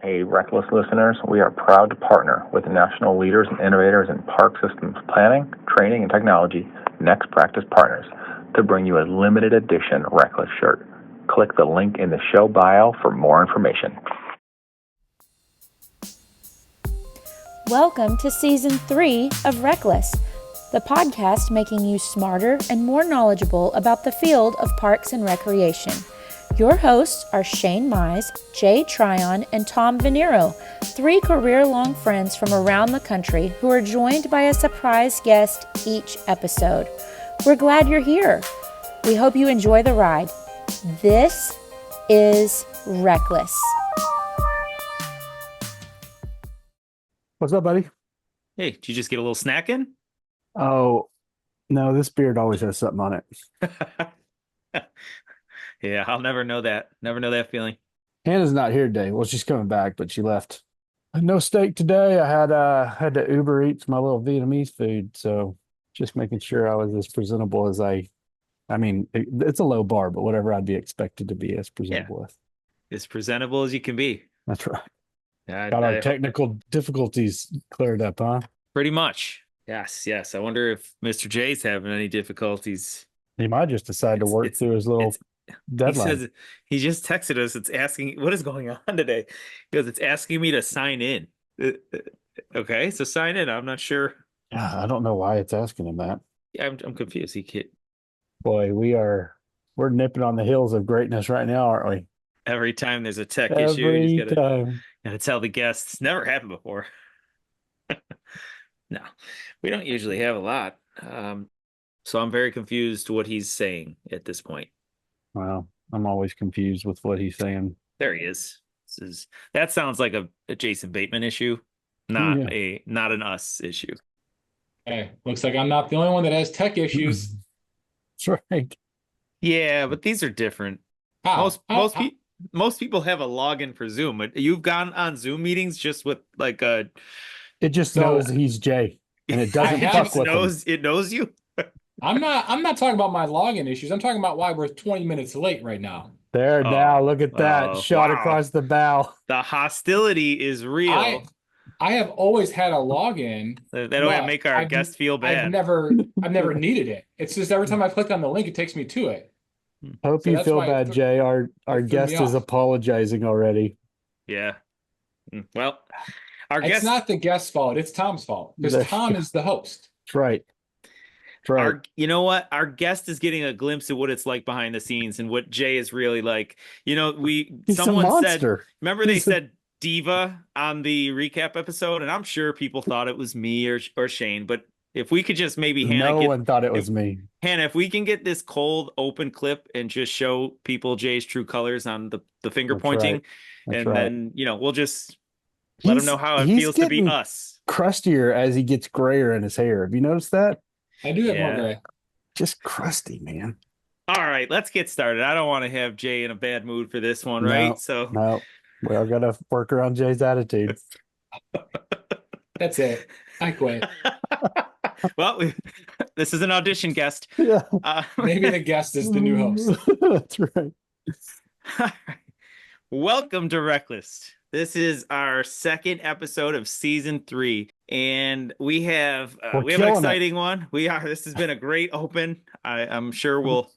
Hey, RecLess listeners, we are proud to partner with national leaders and innovators in park systems planning, training, and technology, Next Practice Partners, to bring you a limited edition RecLess shirt. Click the link in the show bio for more information. Welcome to Season 3 of RecLess, the podcast making you smarter and more knowledgeable about the field of parks and recreation. Your hosts are Shane Mize, Jay Tryon, and Tom Venniro, three career-long friends from around the country who are joined by a surprise guest each episode. We're glad you're here. We hope you enjoy the ride. This is RecLess. What's up, buddy? Hey, did you just get a little snack in? Oh, no, this beard always has something on it. Yeah, I'll never know that. Never know that feeling. Hannah's not here today. Well, she's coming back, but she left. No steak today. I had to Uber Eats my little Vietnamese food, so just making sure I was as presentable as it's a low bar, but whatever I'd be expected to be as presentable as. As presentable as you can be. That's right. Yeah, Got our technical difficulties cleared up, huh? Pretty much. Yes. I wonder if Mr. J's having any difficulties. He might just decide to work through his little deadline. He just texted us. It's asking, what is going on today? Because it's asking me to sign in. Okay, so sign in. I'm not sure. Yeah, I don't know why it's asking him that. Yeah, I'm confused. Boy, we're nipping on the heels of greatness right now, aren't we? Every time there's a tech issue, you just gotta tell the guests. Never happened before. No, we don't usually have a lot. So I'm very confused what he's saying at this point. Well, I'm always confused with what he's saying. There he is. That sounds like a Jason Bateman issue, not an us issue. Hey, looks like I'm not the only one that has tech issues. That's right. Yeah, but these are different. Most people have a login for Zoom. You've gone on Zoom meetings just with like a. It just knows he's Jay, and it doesn't fuck with him. It knows you. I'm not talking about my login issues. I'm talking about why we're 20 minutes late right now. Now look at that shot across the bow. The hostility is real. I have always had a login. That'll make our guest feel bad. I've never needed it. It's just every time I click on the link, it takes me to it. Hope you feel bad, Jay. Our guest is apologizing already. Yeah. Well, it's not the guest's fault. It's Tom's fault because Tom is the host. That's right. You know what? Our guest is getting a glimpse of what it's like behind the scenes and what Jay is really like. You know, someone said, remember they said diva on the recap episode, and I'm sure people thought it was me or Shane, but if we could just maybe no one thought it was me. Hannah, if we can get this cold open clip and just show people Jay's true colors on the finger pointing, then we'll just let him know how it feels to be us. Crustier as he gets grayer in his hair. Have you noticed that? I do have more gray. Just crusty, man. All right, let's get started. I don't want to have Jay in a bad mood for this one, right? No, we all got to work around Jay's attitude. That's it. I quit. Well, this is an audition guest. Yeah. Maybe the guest is the new host. That's right. All right. Welcome to RecLess. This is our second episode of season 3, and we have an exciting one. This has been a great open. I'm sure we'll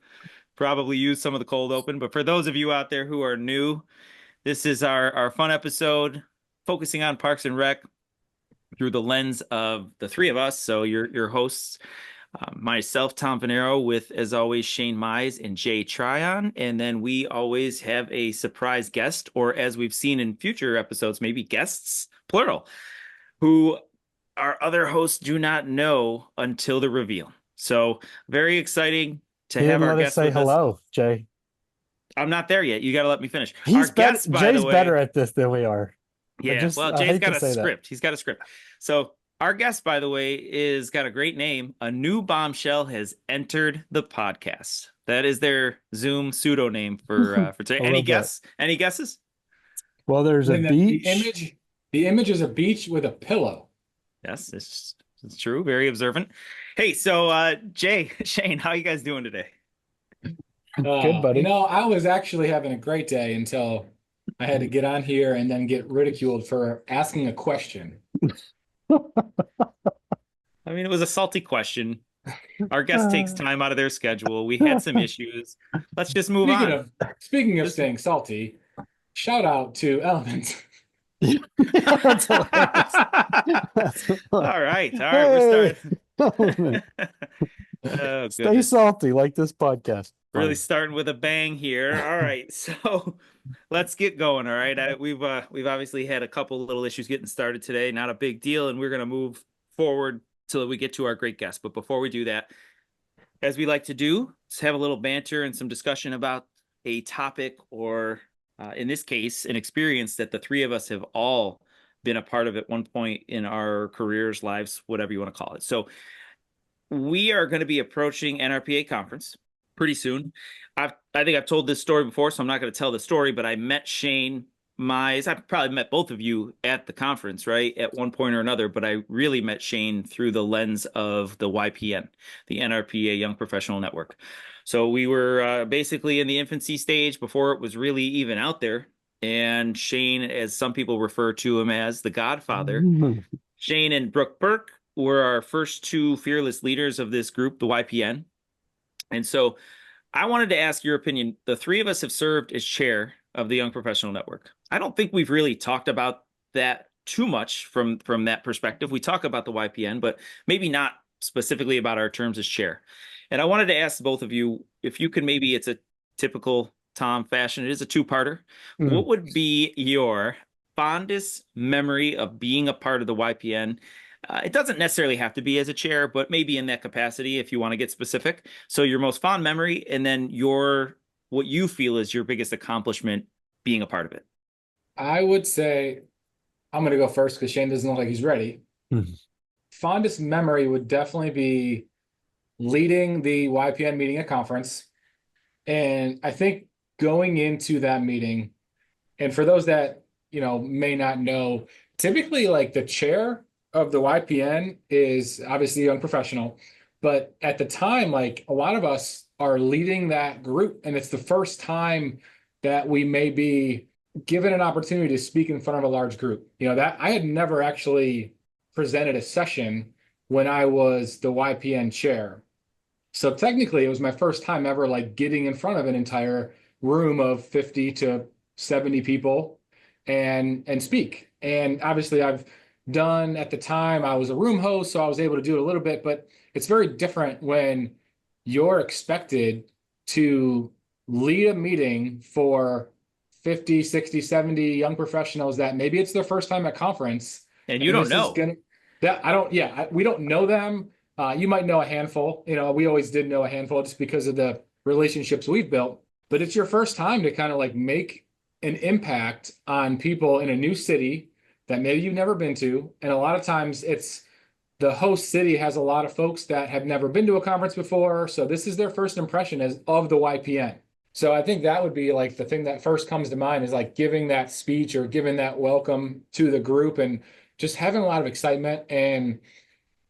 probably use some of the cold open, but for those of you out there who are new, this is our fun episode focusing on Parks and Rec through the lens of the three of us. So your hosts, myself, Tom Venniro, with, as always, Shane Mize and Jay Tryon. And then we always have a surprise guest, or as we've seen in future episodes, maybe guests, plural, who our other hosts do not know until the reveal. So very exciting to have our guest say with hello, us. Jay. I'm not there yet. You got to let me finish. Jay's better at this than we are. Yeah, Jay's got a script. He's got a script. So our guest, by the way, is got a great name. A new bombshell has entered the podcast. That is their Zoom pseudonym for today. Any guesses? Well, there's a beach. The image is a beach with a pillow. Yes, it's true. Very observant. Hey, so Jay, Shane, how you guys doing today? Good, buddy. I was actually having a great day until I had to get on here and then get ridiculed for asking a question. I mean, it was a salty question. Our guest takes time out of their schedule. We had some issues. Let's just move Speaking on. of speaking of staying salty, shout out to Element. That's hilarious. All right. We're starting. Oh, Stay goodness. salty like this podcast. Really starting with a bang here. All right, so let's get going. All right, we've obviously had a couple little issues getting started today. Not a big deal, and we're gonna move forward till we get to our great guest. But before we do that, as we like to do, let's have a little banter and some discussion about a topic, or in this case, an experience that the three of us have all been a part of at one point in our careers, lives, whatever you want to call it. So we are going to be approaching NRPA conference pretty soon. I think I've told this story before, so I'm not going to tell the story, but I met Shane Mize. I probably met both of you at the conference, right? At one point or another, but I really met Shane through the lens of the YPN, the NRPA Young Professional Network. So we were basically in the infancy stage before it was really even out there. And Shane, as some people refer to him as the Godfather, Shane and Brooke Burke were our first two fearless leaders of this group, the YPN. And so I wanted to ask your opinion. The three of us have served as chair of the Young Professional Network. I don't think we've really talked about that too much from that perspective. We talk about the YPN, but maybe not specifically about our terms as chair. And I wanted to ask both of you if you could, maybe it's a typical Tom fashion, it is a two-parter. What would be your fondest memory of being a part of the YPN? It doesn't necessarily have to be as a chair, but maybe in that capacity if you want to get specific. So your most fond memory, and then what you feel is your biggest accomplishment being a part of it. I would say I'm going to go first because Shane doesn't look like he's ready. Fondest memory would definitely be leading the YPN meeting at conference. And I think going into that meeting, and for those that, may not know, typically like the chair of the YPN is obviously a young professional, but at the time, like a lot of us are leading that group, and it's the first time that we may be given an opportunity to speak in front of a large group. That I had never actually presented a session when I was the YPN chair. So technically it was my first time ever like getting in front of an entire room of 50 to 70 people and speak. And obviously I've done, at the time I was a room host, so I was able to do it a little bit, but it's very different when you're expected to lead a meeting for 50, 60, 70 young professionals that maybe it's their first time at conference. And you don't know. We don't know them. You might know a handful. We always did know a handful just because of the relationships we've built. But it's your first time to kind of like make an impact on people in a new city that maybe you've never been to. And a lot of times it's the host city has a lot of folks that have never been to a conference before. So this is their first impression of the YPN. So I think that would be like the thing that first comes to mind, is like giving that speech or giving that welcome to the group and just having a lot of excitement and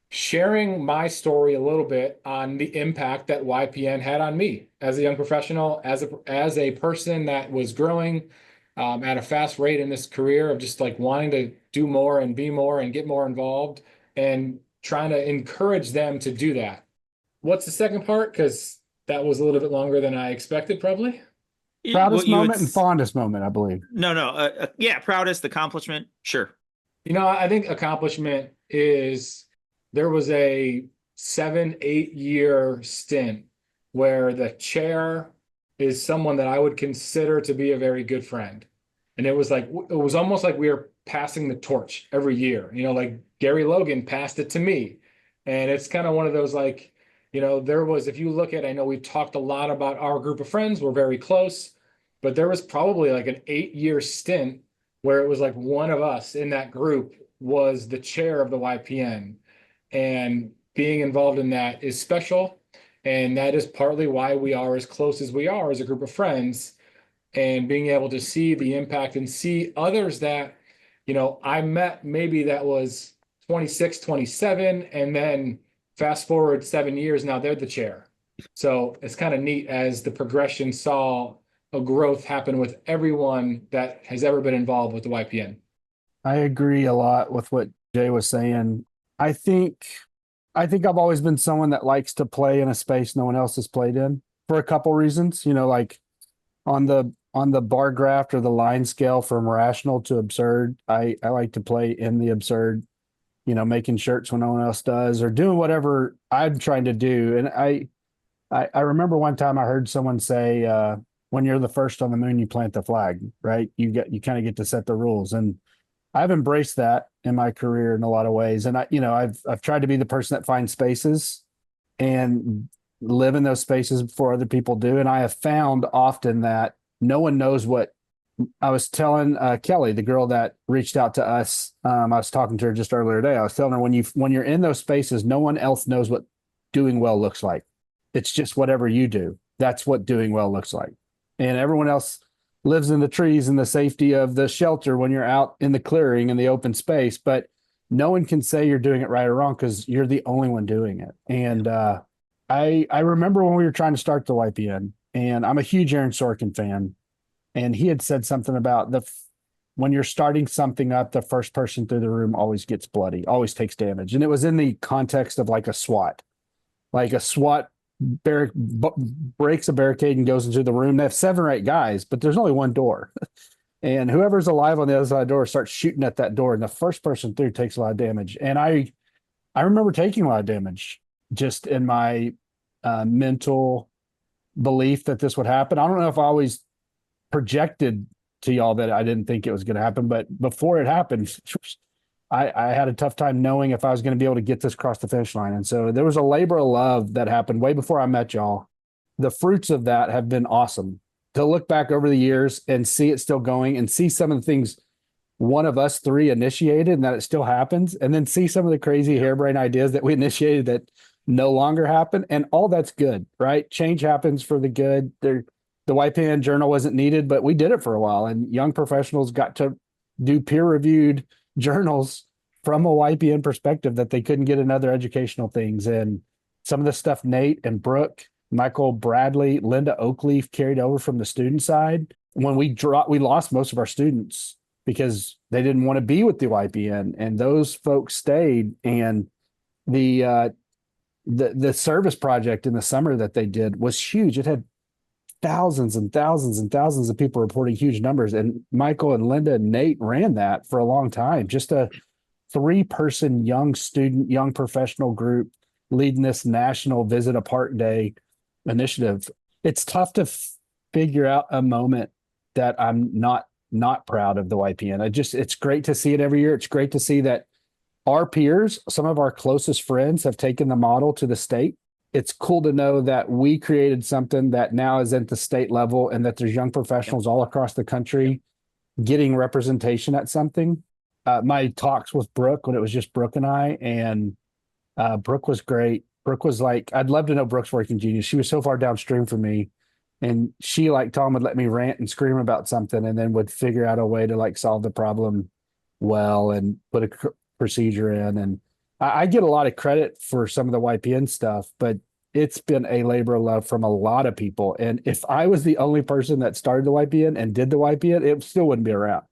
sharing my story a little bit on the impact that YPN had on me as a young professional, as a person that was growing at a fast rate in this career of just like wanting to do more and be more and get more involved, and trying to encourage them to do that. What's the second part? Because that was a little bit longer than I expected, probably. Proudest moment and fondest moment, I believe. No. Yeah, proudest accomplishment. Sure. I think accomplishment is there was a 7-8 year stint where the chair is someone that I would consider to be a very good friend. And it was almost like we were passing the torch every year, like Gary Logan passed it to me. And it's kind of one of those like, if you look at, I know we've talked a lot about our group of friends, we're very close, but there was probably like an 8-year stint where it was like one of us in that group was the chair of the YPN. And being involved in that is special. And that is partly why we are as close as we are as a group of friends, and being able to see the impact and see others that, I met maybe that was 26, 27, and then fast forward 7 years, now they're the chair. So it's kind of neat as the progression saw a growth happen with everyone that has ever been involved with the YPN. I agree a lot with what Jay was saying. I think I've always been someone that likes to play in a space no one else has played in for a couple reasons. Like on the bar graph or the line scale from rational to absurd, I like to play in the absurd, making shirts when no one else does or doing whatever I'm trying to do. And I remember one time I heard someone say, when you're the first on the moon, you plant the flag, right? You kind of get to set the rules. And I've embraced that in my career in a lot of ways. And I've tried to be the person that finds spaces and live in those spaces before other people do. And I have found often that no one knows what I was telling Kelly, the girl that reached out to us. I was talking to her just earlier today. I was telling her when you're in those spaces, no one else knows what doing well looks like. It's just whatever you do. That's what doing well looks like. And everyone else lives in the trees and the safety of the shelter when you're out in the clearing in the open space. But no one can say you're doing it right or wrong because you're the only one doing it. And I remember when we were trying to start the YPN, and I'm a huge Aaron Sorkin fan, and he had said something about when you're starting something up, the first person through the room always gets bloody, always takes damage. And it was in the context of like a SWAT breaks a barricade and goes into the room. They have 7 or 8 guys, but there's only one door. And whoever's alive on the other side of the door starts shooting at that door, and the first person through takes a lot of damage. And I remember taking a lot of damage just in my mental belief that this would happen. I don't know if I always projected to y'all that I didn't think it was going to happen, but before it happened, I had a tough time knowing if I was going to be able to get this across the finish line. And so there was a labor of love that happened way before I met y'all. The fruits of that have been awesome to look back over the years and see it still going and see some of the things one of us 3 initiated and that it still happens. And then see some of the crazy harebrained ideas that we initiated that no longer happen. And all that's good, right? Change happens for the good. The YPN journal wasn't needed, but we did it for a while. And young professionals got to do peer-reviewed journals from a YPN perspective that they couldn't get in other educational things. And some of the stuff Nate and Brooke, Michael Bradley, Linda Oakleaf carried over from the student side. When we lost most of our students because they didn't want to be with the YPN, and those folks stayed. And the service project in the summer that they did was huge. It had thousands and thousands and thousands of people reporting huge numbers. And Michael and Linda and Nate ran that for a long time. Just a 3-person young professional group leading this national Visit a Park Day initiative. It's tough to figure out a moment that I'm not proud of the YPN. It's great to see it every year. It's great to see that our peers, some of our closest friends, have taken the model to the state. It's cool to know that we created something that now is at the state level and that there's young professionals all across the country getting representation at something. My talks with Brooke when it was just Brooke and I, and Brooke was great. Brooke was like, I'd love to know Brooke's working genius. She was so far downstream from me. And she, like Tom, would let me rant and scream about something and then would figure out a way to like solve the problem well and put a procedure in. And I get a lot of credit for some of the YPN stuff, but it's been a labor of love from a lot of people. And if I was the only person that started the YPN and did the YPN, it still wouldn't be around.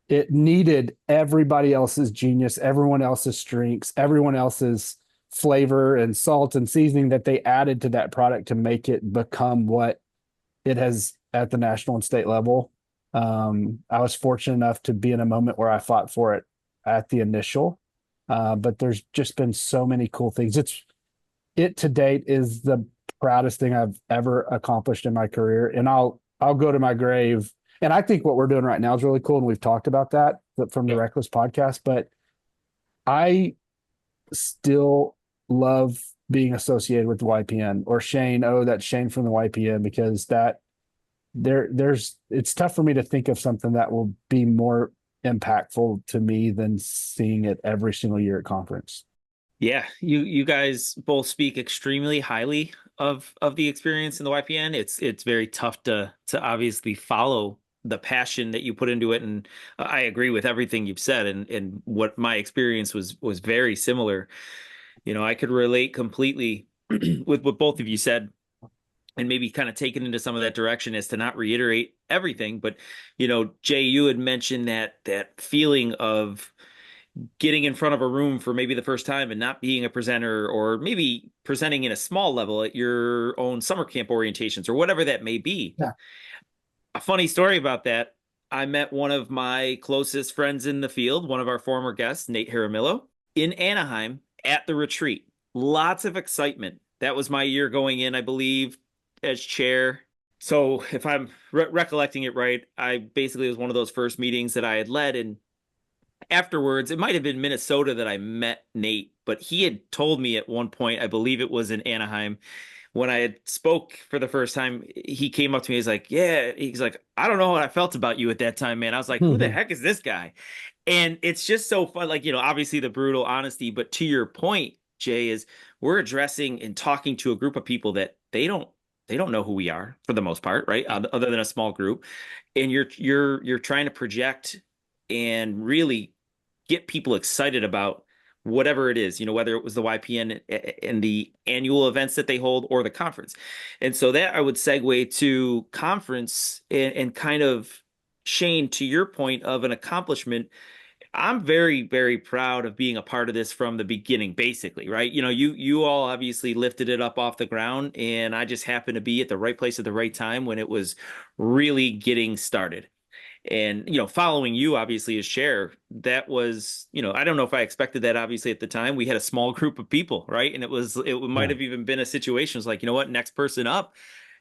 It needed everybody else's genius, everyone else's strengths, everyone else's flavor and salt and seasoning that they added to that product to make it become what it has at the national and state level. I was fortunate enough to be in a moment where I fought for it at the initial. But there's just been so many cool things. It to date is the proudest thing I've ever accomplished in my career. And I'll go to my grave. And I think what we're doing right now is really cool. And we've talked about that from the RecLess podcast, but I still love being associated with the YPN or Shane. Oh, that's Shane from the YPN, because it's tough for me to think of something that will be more impactful to me than seeing it every single year at conference. Yeah, you guys both speak extremely highly of the experience in the YPN. It's very tough to obviously follow the passion that you put into it, and I agree with everything you've said. And what my experience was very similar. I could relate completely with what both of you said. and maybe kind of taken into some of that direction as to not reiterate everything. But, Jay, you had mentioned that feeling of getting in front of a room for maybe the first time and not being a presenter, or maybe presenting in a small level at your own summer camp orientations or whatever that may be. Yeah. A funny story about that. I met one of my closest friends in the field, one of our former guests, Nate Jaramillo, in Anaheim at the retreat. Lots of excitement. That was my year going in, I believe, as chair. So if I'm recollecting it right, I basically was one of those first meetings that I had led. And afterwards, it might have been Minnesota that I met Nate, but he had told me at one point, I believe it was in Anaheim, when I had spoke for the first time, he came up to me. He's like, I don't know what I felt about you at that time, man. I was like, who the heck is this guy? And it's just so fun. Like, obviously the brutal honesty, but to your point, Jay, is we're addressing and talking to a group of people that they don't know who we are for the most part, right? Other than a small group. And you're trying to project and really get people excited about whatever it is, whether it was the YPN and the annual events that they hold or the conference. And so that I would segue to conference and kind of, Shane, to your point of an accomplishment. I'm very, very proud of being a part of this from the beginning, basically, right? You all obviously lifted it up off the ground, and I just happened to be at the right place at the right time when it was really getting started. And, following you, obviously, as chair, that was, I don't know if I expected that, obviously, at the time. We had a small group of people, right? And it might have even been a situation. It's like, next person up.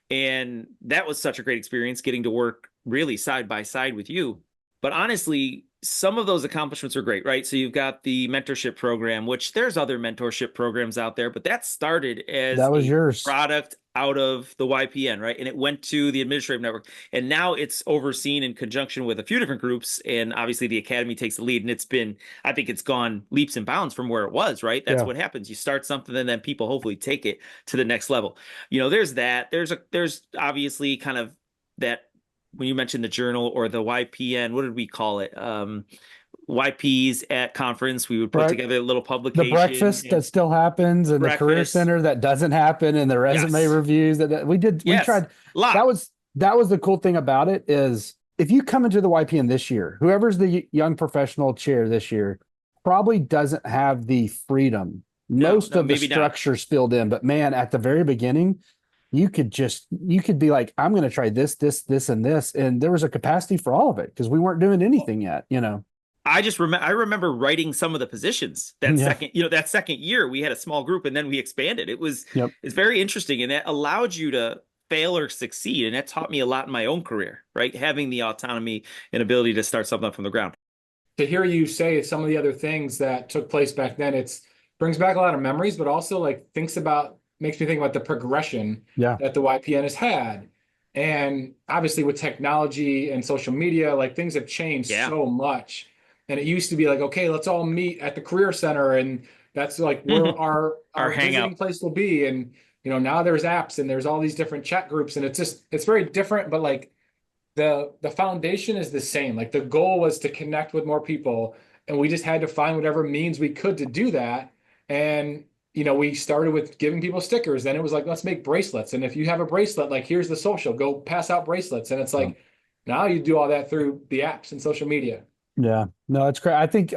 And that was such a great experience getting to work really side by side with you. But honestly, some of those accomplishments are great, right? So you've got the mentorship program, which there's other mentorship programs out there, but that started as that was yours product out of the YPN, right? And it went to the administrative network, and now it's overseen in conjunction with a few different groups. And obviously the academy takes the lead, and I think it's gone leaps and bounds from where it was, right? That's what happens. You start something and then people hopefully take it to the next level. There's that. There's obviously kind of that. When you mentioned the journal or the YPN, what did we call it? YPs at conference, we would put together a little publication. The breakfast that still happens, and the career center that doesn't happen, and the resume reviews that we did. We tried. That was the cool thing about it, is if you come into the YPN this year, whoever's the young professional chair this year probably doesn't have the freedom. Most of the structure's filled in, but man, at the very beginning, you could be like, I'm going to try this, and this. And there was a capacity for all of it because we weren't doing anything yet, I remember writing some of the positions that second year. We had a small group and then we expanded. It's very interesting, and that allowed you to fail or succeed. And that taught me a lot in my own career, right? Having the autonomy and ability to start something from the ground. To hear you say some of the other things that took place back then, brings back a lot of memories, but also makes me think about the progression that the YPN has had. And obviously with technology and social media, things have changed so much. And it used to be like, okay, let's all meet at the career center, and that's where our hangout place will be. And now there's apps and there's all these different chat groups, and it's very different, but the foundation is the same. The goal was to connect with more people, and we just had to find whatever means we could to do that. And we started with giving people stickers. Then it was like, let's make bracelets. And if you have a bracelet, here's the social, go pass out bracelets. And it's now you do all that through the apps and social media. Yeah, no, it's great. I think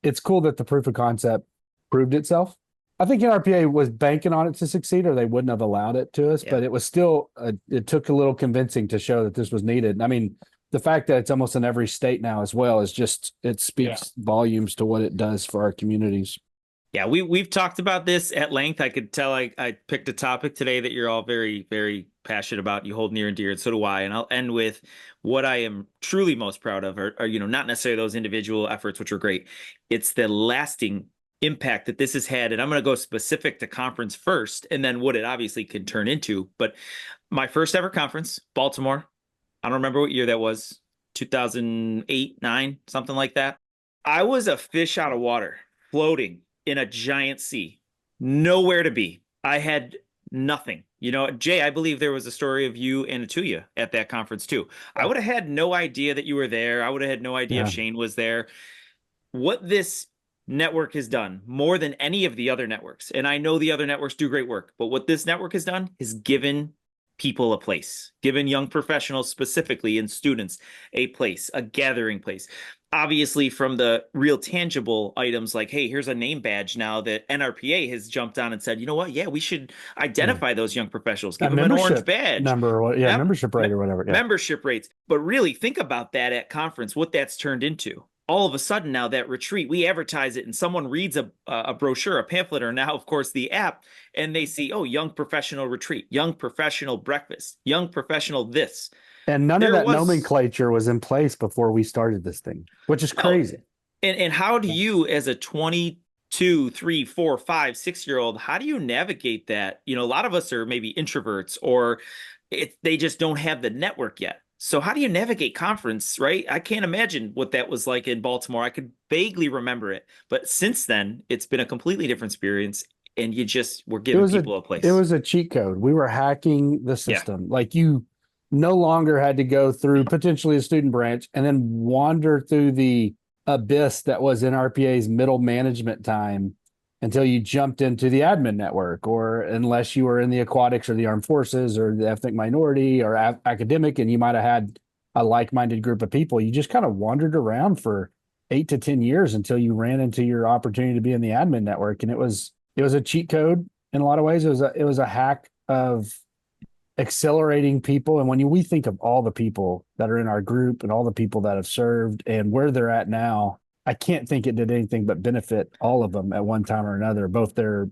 it's cool that the proof of concept proved itself. I think NRPA was banking on it to succeed, or they wouldn't have allowed it to us, but it was still, it took a little convincing to show that this was needed. I mean, the fact that it's almost in every state now as well is it speaks volumes to what it does for our communities. Yeah, we've talked about this at length. I could tell I picked a topic today that you're all very, very passionate about. You hold near and dear, and so do I. And I'll end with what I am truly most proud of are not necessarily those individual efforts, which are great. It's the lasting impact that this has had. And I'm going to go specific to conference first, and then what it obviously can turn into. But my first ever conference, Baltimore, I don't remember what year that was, 2008, 9, something like that. I was a fish out of water, floating in a giant sea, nowhere to be. I had nothing. Jay, I believe there was a story of you and Atuya at that conference too. I would have had no idea that you were there. I would have had no idea if Shane was there. What this network has done more than any of the other networks, and I know the other networks do great work, but what this network has done is given people a place, given young professionals specifically and students a place, a gathering place. Obviously, from the real tangible items like, hey, here's a name badge now that NRPA has jumped on and said, you know what? Yeah, we should identify those young professionals, give them an orange badge. Number, or what? Yeah, membership rate or whatever. Yeah. Membership rates. But really think about that at conference, what that's turned into. All of a sudden now that retreat, we advertise it and someone reads a brochure, a pamphlet, or now, of course, the app, and they see, oh, young professional retreat, young professional breakfast, young professional this. And none of that nomenclature was in place before we started this thing, which is crazy. And how do you, as a 22, 3, 4, 5, 6-year-old, how do you navigate that? You know, a lot of us are maybe introverts, or they just don't have the network yet. So how do you navigate conference, right? I can't imagine what that was like in Baltimore. I could vaguely remember it, but since then, it's been a completely different experience, and you just were giving people a place. It was a cheat code. We were hacking the system. Yeah. Like, you no longer had to go through potentially a student branch and then wander through the abyss that was NRPA's middle management time until you jumped into the admin network, or unless you were in the aquatics or the armed forces or the ethnic minority or academic, and you might have had a like-minded group of people. You just kind of wandered around for 8 to 10 years until you ran into your opportunity to be in the admin network. And it was a cheat code in a lot of ways. It was a hack of accelerating people. And when we think of all the people that are in our group and all the people that have served and where they're at now, I can't think it did anything but benefit all of them at one time or another, both their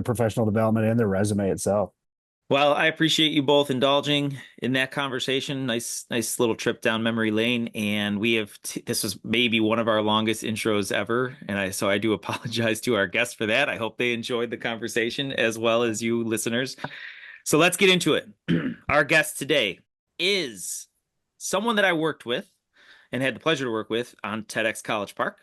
professional development and their resume itself. Well, I appreciate you both indulging in that conversation. Nice little trip down memory lane. And we have, this was maybe one of our longest intros ever. And so I do apologize to our guests for that. I hope they enjoyed the conversation as well as you listeners. So let's get into it. Our guest today is someone that I worked with and had the pleasure to work with on TEDx College Park.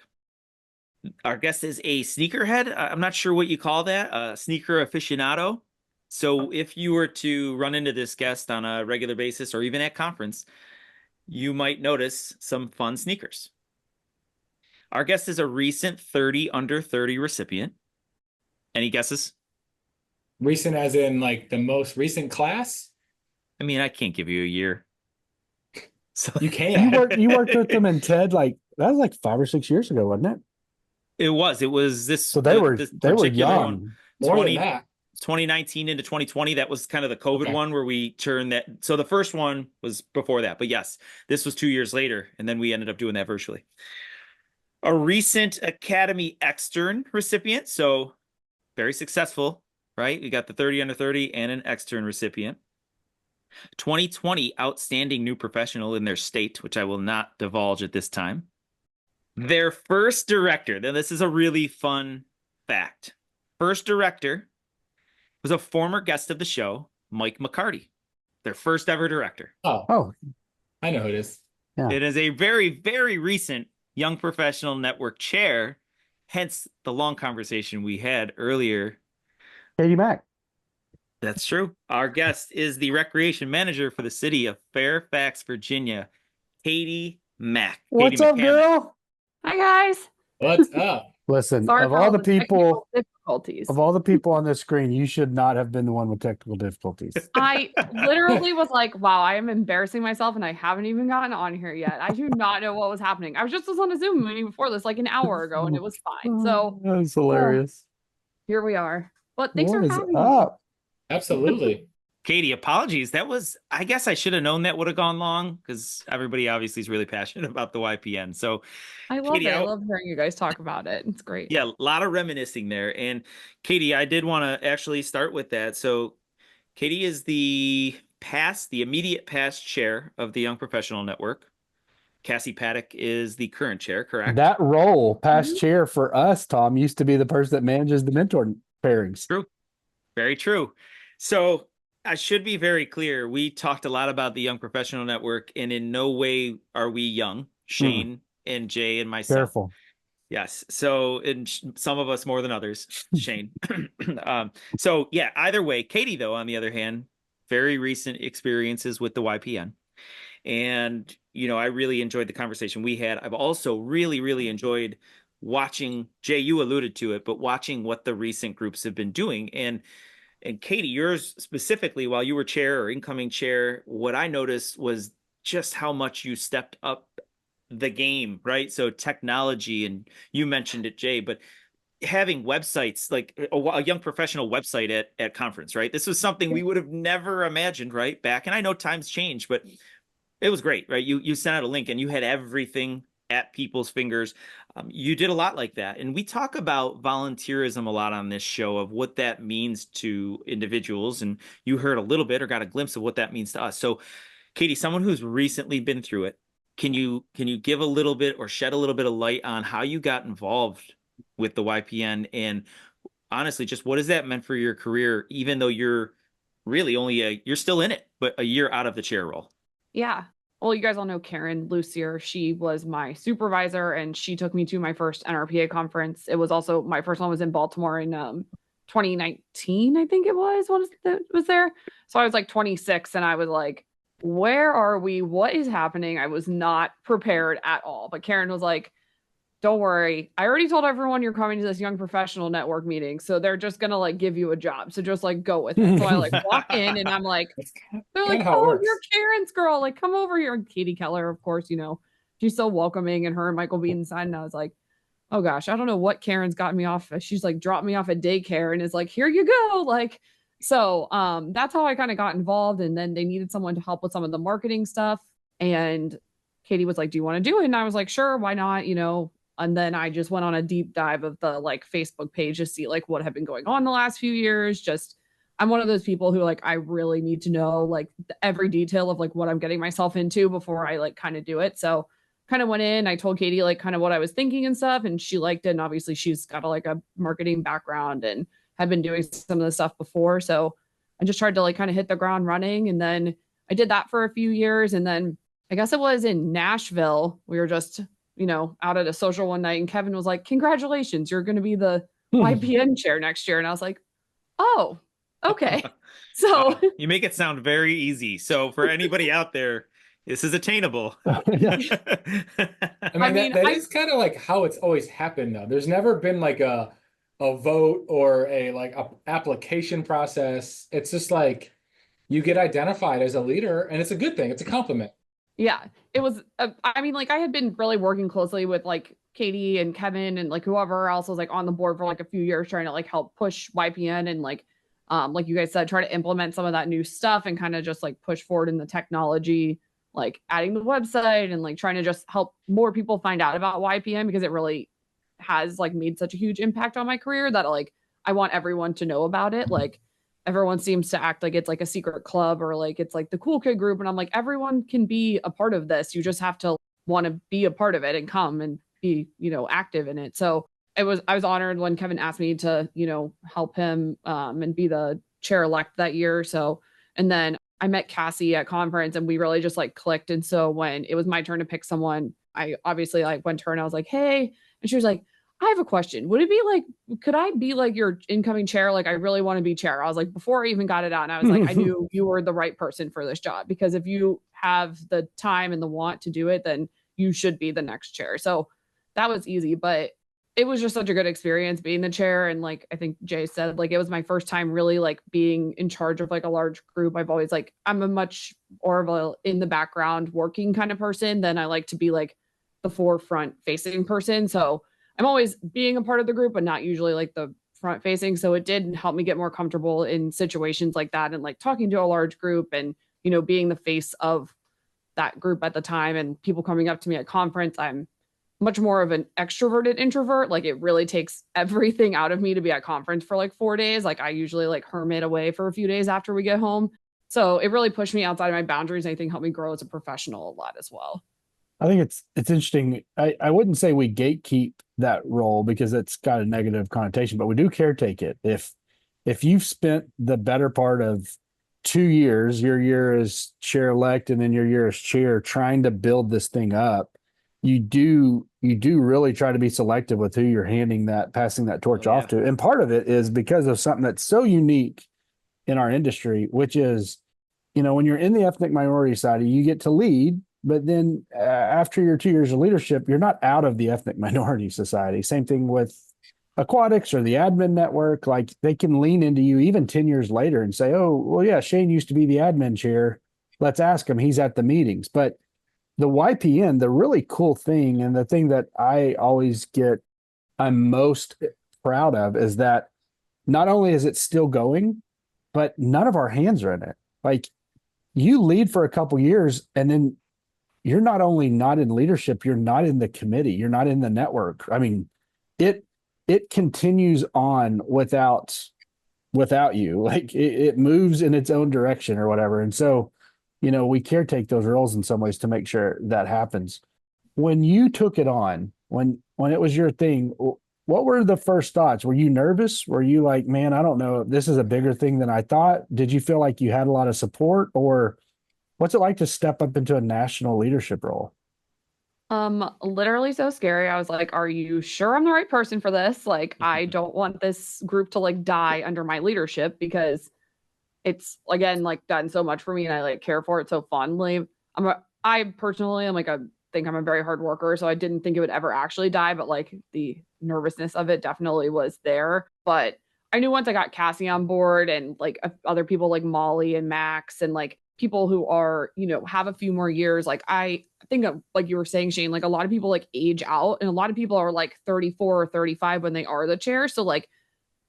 Our guest is a sneakerhead. I'm not sure what you call that, a sneaker aficionado. So if you were to run into this guest on a regular basis or even at conference, you might notice some fun sneakers. Our guest is a recent 30 under 30 recipient. Any guesses? Recent as in like the most recent class? I mean, I can't give you a year. So you can. You worked with them in TED that was like 5 or 6 years ago, wasn't it? It was this. So they were young. More than that. 2019 into 2020. That was kind of the COVID one where we turned that. So the first one was before that, but yes, this was 2 years later, and then we ended up doing that virtually. A recent Academy extern recipient, so very successful, right? We got the 30 under 30 and an extern recipient. 2020 outstanding new professional in their state, which I will not divulge at this time. Their first director, then this is a really fun fact. First director was a former guest of the show, Mike McCarty. Their first ever director. Oh, I know who it is. Yeah. It is a very, very recent Young Professional Network chair, hence the long conversation we had earlier. Katie Mack. That's true. Our guest is the recreation manager for the city of Fairfax, Virginia, Katie Mack. What's up, girl? Hi, guys. What's up? Listen, Sorry of all the people on this screen, you should not have been the one with technical difficulties. I literally was like, wow, I am embarrassing myself and I haven't even gotten on here yet. I do not know what was happening. I was just on a Zoom meeting before this, like an hour ago, and it was fine. So that was hilarious. Here we are. But thanks for having me. Absolutely. Katie, apologies. That was, I guess I should have known that would have gone long because everybody obviously is really passionate about the YPN. So I love Katie, it. I love hearing you guys talk about it. It's great. Yeah, a lot of reminiscing there. And Katie, I did want to actually start with that. So Katie is the immediate past chair of the Young Professional Network. Cassie Paddock is the current chair, correct? That role, past chair for us, Tom, used to be the person that manages the mentor pairings. True. Very true. So I should be very clear. We talked a lot about the Young Professional Network, and in no way are we young. Shane and Jay and myself. Careful. Yes. So, and some of us more than others, Shane. So yeah, either way, Katie, though, on the other hand, very recent experiences with the YPN. And, you know, I really enjoyed the conversation we had. I've also really, really enjoyed watching, Jay, you alluded to it, but watching what the recent groups have been doing. And Katie, yours specifically, while you were chair or incoming chair, what I noticed was just how much you stepped up the game, right? So technology, and you mentioned it, Jay, but having websites, like a young professional website at conference, right? This was something we would have never imagined, right? Back, and I know times change, but it was great, right? You sent out a link and you had everything at people's fingers. You did a lot like that. And we talk about volunteerism a lot on this show, of what that means to individuals. And you heard a little bit or got a glimpse of what that means to us. So Katie, someone who's recently been through it, can you give a little bit or shed a little bit of light on how you got involved with the YPN, and honestly, just what has that meant for your career, even though you're really you're still in it, but a year out of the chair role? Yeah. Well, you guys all know Karen Lucier. She was my supervisor and she took me to my first NRPA conference. It was also, my first one was in Baltimore in 2019, I think it was, when it was there. So I was like 26 and I was like, where are we? What is happening? I was not prepared at all. But Karen was like, don't worry. I already told everyone you're coming to this young professional network meeting. So they're just going to like give you a job. So just like go with it. So I like walk in and I'm like, they're like, oh, you're Karen's girl. Like, come over here. And Katie Keller, of course, you know, she's so welcoming, and her and Michael being inside. And I was like, oh gosh, I don't know what Karen's got me off. She's like dropped me off at daycare and is like, here you go. Like, so that's how I kind of got involved. And then they needed someone to help with some of the marketing stuff. And Katie was like, do you want to do it? And I was like, sure, why not? You know, and then I just went on a deep dive of the like Facebook page to see like what had been going on the last few years. Just, I'm one of those people who like, I really need to know like every detail of like what I'm getting myself into before I like kind of do it. So kind of went in, I told Katie like kind of what I was thinking and stuff, and she liked it. And obviously she's got like a marketing background and had been doing some of the stuff before. So I just tried to like kind of hit the ground running. And then I did that for a few years. And then I guess it was in Nashville. We were just, you know, out at a social one night and Kevin was like, congratulations, you're going to be the YPN chair next year. And I was like, oh, okay. So you make it sound very easy. So for anybody out there, this is attainable. I mean, that is kind of like how it's always happened though. There's never been like a vote or a application process. It's just like you get identified as a leader, and it's a good thing. It's a compliment. Yeah, it was. I mean, like I had been really working closely with like Katie and Kevin and like whoever else was like on the board for like a few years, trying to like help push YPN and like you guys said, try to implement some of that new stuff and kind of just like push forward in the technology, like adding the website and like trying to just help more people find out about YPN, because it really has like made such a huge impact on my career that like I want everyone to know about it. Like everyone seems to act like it's like a secret club or like it's like the cool kid group, and I'm like, everyone can be a part of this. You just have to want to be a part of it and come and be, you know, active in it. So I was honored when Kevin asked me to, you know, help him and be the chair elect that year. So, and then I met Cassie at conference and we really just like clicked. And so when it was my turn to pick someone, I obviously like went to her and I was like, hey, and she was like, I have a question. Would it be like, could I be like your incoming chair? Like, I really want to be chair. I was like, before I even got it on, I was like, I knew you were the right person for this job, because if you have the time and the want to do it, then you should be the next chair. So that was easy, but it was just such a good experience being the chair. And like, I think Jay said, like, it was my first time really like being in charge of like a large group. I've always like, I'm a much more of a in the background working kind of person than I like to be like the forefront facing person. So I'm always being a part of the group, but not usually like the front facing. So it did help me get more comfortable in situations like that and like talking to a large group and, you know, being the face of that group at the time and people coming up to me at conference. I'm much more of an extroverted introvert. Like it really takes everything out of me to be at conference for like 4 days. Like I usually like hermit away for a few days after we get home. So it really pushed me outside of my boundaries. And I think helped me grow as a professional a lot as well. I think it's interesting. I wouldn't say we gatekeep that role because it's got a negative connotation, but we do caretake it. If you've spent the better part of 2 years, your year as chair elect and then your year as chair, trying to build this thing up, you do really try to be selective with who you're passing that torch off to. And part of it is because of something that's so unique in our industry, which is, you know, when you're in the ethnic minority side, you get to lead But then after your 2 years of leadership, you're not out of the ethnic minority society. Same thing with aquatics or the admin network. Like they can lean into you even 10 years later and say, oh, well, yeah, Shane used to be the admin chair. Let's ask him. He's at the meetings. But the YPN, the really cool thing, and the thing that I'm most proud of is that not only is it still going, but none of our hands are in it. Like you lead for a couple years and then you're not only not in leadership, you're not in the committee, you're not in the network. I mean, it continues on without you. Like it moves in its own direction or whatever. And so, we caretake those roles in some ways to make sure that happens. When you took it on, when it was your thing, what were the first thoughts? Were you nervous? Were you like, man, I don't know, this is a bigger thing than I thought? Did you feel like you had a lot of support, or what's it like to step up into a national leadership role? Literally so scary. I was like, are you sure I'm the right person for this? Like, I don't want this group to like die under my leadership, because it's again like done so much for me and I like care for it so fondly. I personally am like think I'm a very hard worker, so I didn't think it would ever actually die, but like the nervousness of it definitely was there. But I knew once I got Cassie on board and like other people like Molly and Max and like people who are, have a few more years. Like I think of, like you were saying, Shane, like a lot of people like age out, and a lot of people are like 34 or 35 when they are the chair. So like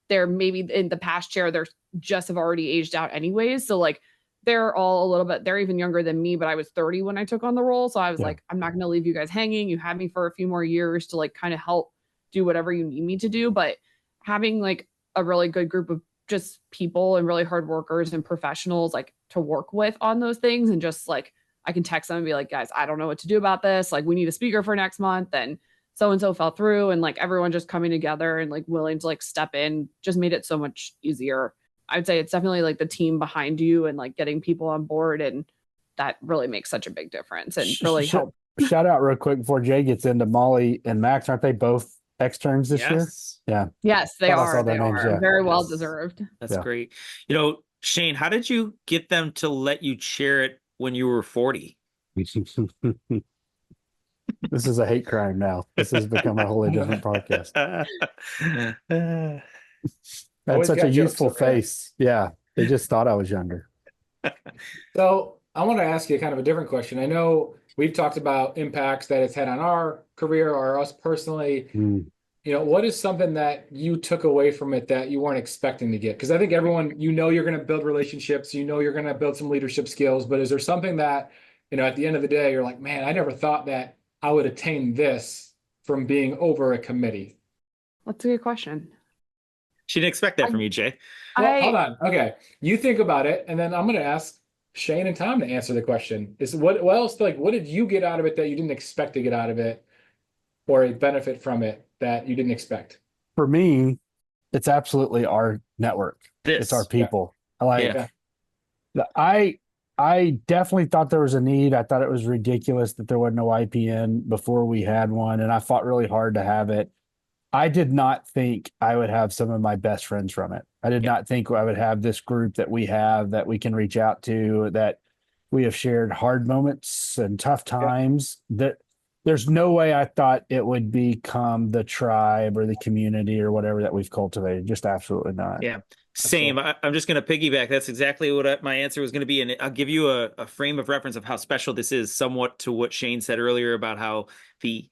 they're maybe in the past chair, they're just have already aged out anyways. So like they're all a little bit, they're even younger than me, but I was 30 when I took on the role. So I was like, I'm not going to leave you guys hanging. You had me for a few more years to like kind of help do whatever you need me to do. But having like a really good group of just people and really hard workers and professionals like to work with on those things, and just like I can text them and be like, guys, I don't know what to do about this. Like we need a speaker for next month, and so fell through, and like everyone just coming together and like willing to like step in just made it so much easier. I'd say it's definitely like the team behind you and like getting people on board, and that really makes such a big difference and really help. Shout out real quick before Jay gets into Molly and Max. Aren't they both externs this year? Yeah. Yes, they are. They names, are very well deserved. That's great. Shane, how did you get them to let you chair it when you were 40? This is a hate crime now. This has become a wholly different podcast. I had such a youthful face. Yeah. They just thought I was younger. So I want to ask you kind of a different question. I know we've talked about impacts that it's had on our career or us personally. What is something that you took away from it that you weren't expecting to get? Because I think everyone, you're going to build relationships, you're going to build some leadership skills, but is there something that, at the end of the day, you're like, man, I never thought that I would attain this from being over a committee? That's a good question. She didn't expect that from you, Jay. Well, hold on. Okay. You think about it, and then I'm going to ask Shane and Tom to answer the question. Is what else, like, what did you get out of it that you didn't expect to get out of it, or a benefit from it that you didn't expect? For me, it's absolutely our network. It's our people. I definitely thought there was a need. I thought it was ridiculous that there wasn't no IPN before we had one, and I fought really hard to have it. I did not think I would have some of my best friends from it. I did not think I would have this group that we have, that we can reach out to, that we have shared hard moments and tough times. That there's no way I thought it would become the tribe or the community or whatever that we've cultivated. Just absolutely not. Yeah. Same. I'm just going to piggyback. That's exactly what my answer was going to be. And I'll give you a frame of reference of how special this is, somewhat to what Shane said earlier about how the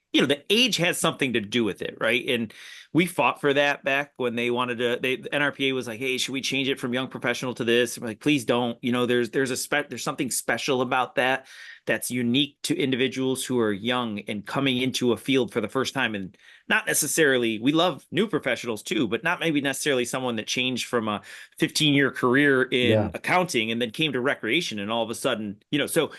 age has something to do with it, right? And we fought for that back when they wanted to. The NRPA was like, "Hey, should we change it from young professional to this?" I'm like, "Please don't." There's something special about that that's unique to individuals who are young and coming into a field for the first time, and not necessarily. We love new professionals too, but not maybe necessarily someone that changed from a 15-year career in accounting and then came to recreation and all of a sudden, so.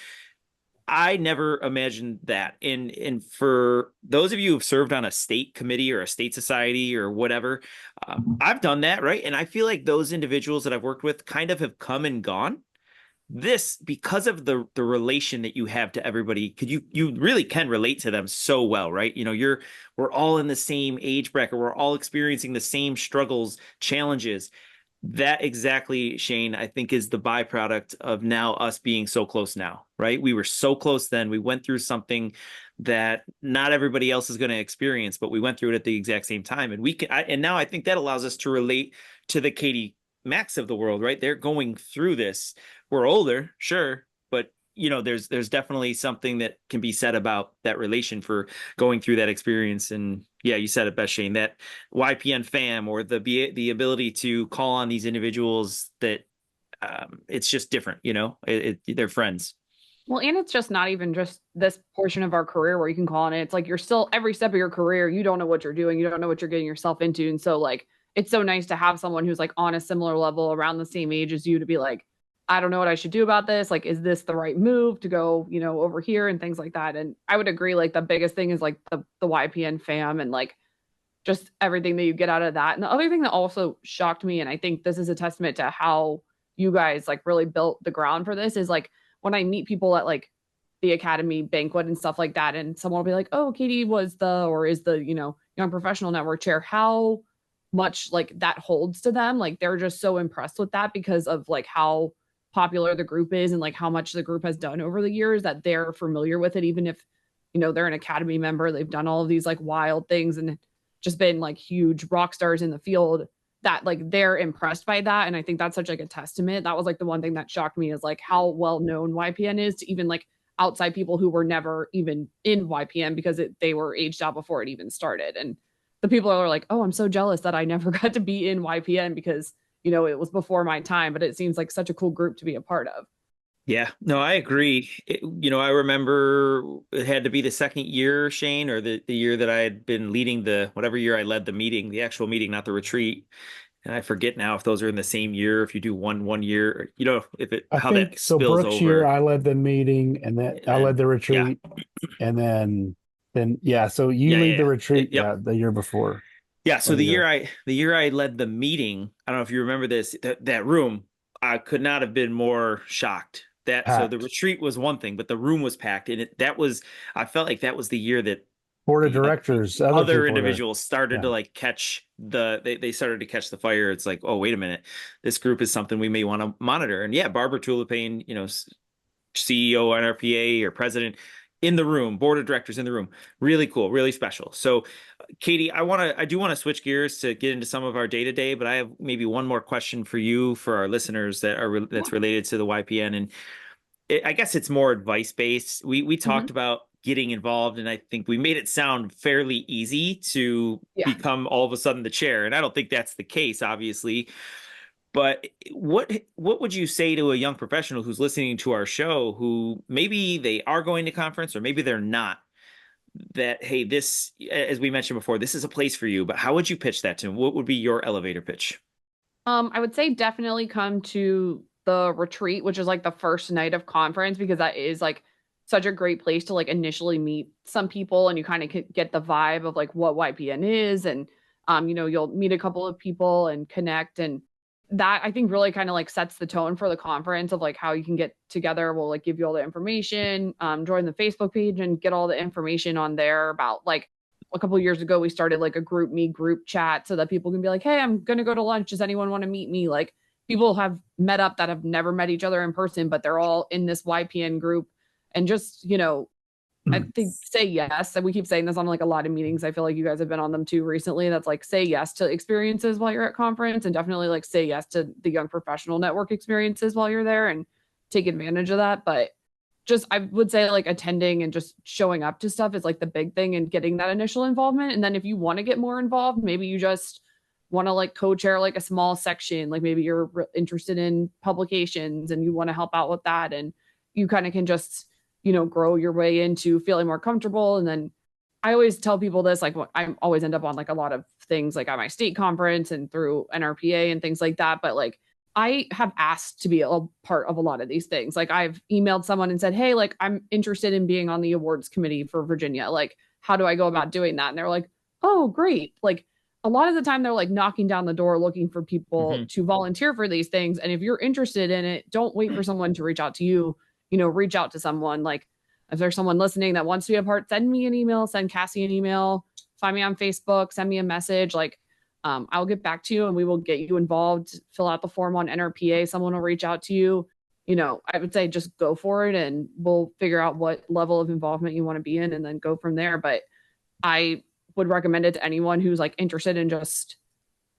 I never imagined that. And for those of you who've served on a state committee or a state society or whatever, I've done that, right? And I feel like those individuals that I've worked with kind of have come and gone. This, because of the relation that you have to everybody, you really can relate to them so well, right? We're all in the same age bracket. We're all experiencing the same struggles, challenges. that exactly, Shane, I think is the byproduct of now us being so close now, right? We were so close then. We went through something that not everybody else is going to experience, but we went through it at the exact same time. And and now I think that allows us to relate to the Katie Max of the world, right? They're going through this. We're older, sure, but there's definitely something that can be said about that relation for going through that experience. And yeah, you said it best, Shane, that YPN fam, or the ability to call on these individuals that it's just different, they're friends. Well, and it's just not even just this portion of our career where you can call on it. It's like you're still every step of your career, you don't know what you're doing, you don't know what you're getting yourself into. And so like it's so nice to have someone who's like on a similar level around the same age as you to be like, I don't know what I should do about this. Like, is this the right move to go, over here and things like that? And I would agree, like the biggest thing is like the YPN fam and like just everything that you get out of that. And the other thing that also shocked me, and I think this is a testament to how you guys like really built the ground for this, is like when I meet people at like the academy banquet and stuff like that, and someone will be like, oh, Katie was or is the, young professional network chair, how much like that holds to them. Like they're just so impressed with that because of like how popular the group is and like how much the group has done over the years, that they're familiar with it. Even if, they're an academy member, they've done all of these like wild things and just been like huge rock stars in the field, that like they're impressed by that. And I think that's such like a testament. That was like the one thing that shocked me, is like how well known YPN is to even like outside people who were never even in YPN because they were aged out before it even started. And the people are like, oh, I'm so jealous that I never got to be in YPN because, it was before my time, but it seems like such a cool group to be a part of. Yeah, no, I agree. I remember it had to be the second year, Shane, or the year that I had been leading whatever year I led the meeting, the actual meeting, not the retreat. And I forget now if those are in the same year, if you do one year, how that spills Brooks over. year I led the meeting, and then I led the retreat, and then yeah. So you lead the retreat, the year before. Yeah. So the year I led the meeting, I don't know if you remember this, that room, I could not have been more shocked. So the retreat was one thing, but the room was packed, and I felt like that was the year that board of directors, other individuals started to like catch they started to catch the fire. It's like, oh, wait a minute, this group is something we may want to monitor. And yeah, Barbara Tulipane, CEO, NRPA or president in the room, board of directors in the room, really cool, really special. So Katie, I do want to switch gears to get into some of our day-to-day, but I have maybe one more question for you, for our listeners that's related to the YPN. And I guess it's more advice based. We talked about getting involved, and I think we made it sound fairly easy to become all of a sudden the chair. And I don't think that's the case, obviously. But what would you say to a young professional who's listening to our show, who maybe they are going to conference or maybe they're not, that, hey, this, as we mentioned before, this is a place for you, but how would you pitch that to them? What would be your elevator pitch? I would say definitely come to the retreat, which is like the first night of conference, because that is like such a great place to like initially meet some people, and you kind of get the vibe of like what YPN is. And, you'll meet a couple of people and connect. And that I think really kind of like sets the tone for the conference of like how you can get together. We'll like give you all the information, join the Facebook page and get all the information on there about like a couple of years ago, we started like a group chat so that people can be like, hey, I'm going to go to lunch. Does anyone want to meet me? Like people have met up that have never met each other in person, but they're all in this YPN group. And just, I think say yes. And we keep saying this on like a lot of meetings. I feel like you guys have been on them too recently. That's like say yes to experiences while you're at conference, and definitely like say yes to the young professional network experiences while you're there and take advantage of that. But just, I would say like attending and just showing up to stuff is like the big thing, and getting that initial involvement. And then if you want to get more involved, maybe you just want to like co-chair like a small section, like maybe you're interested in publications and you want to help out with that. And you kind of can just, grow your way into feeling more comfortable. And then I always tell people this, like I always end up on like a lot of things, like at my state conference and through NRPA and things like that. But like, I have asked to be a part of a lot of these things. Like I've emailed someone and said, hey, like I'm interested in being on the awards committee for Virginia. Like, how do I go about doing that? And they're like, oh, great. Like a lot of the time they're like knocking down the door, looking for people to volunteer for these things. And if you're interested in it, don't wait for someone to reach out to you, reach out to someone. Like if there's someone listening that wants to be a part, send me an email, send Cassie an email, find me on Facebook, send me a message. Like I'll get back to you and we will get you involved. Fill out the form on NRPA. Someone will reach out to you. I would say just go for it and we'll figure out what level of involvement you want to be in and then go from there. But I would recommend it to anyone who's like interested in just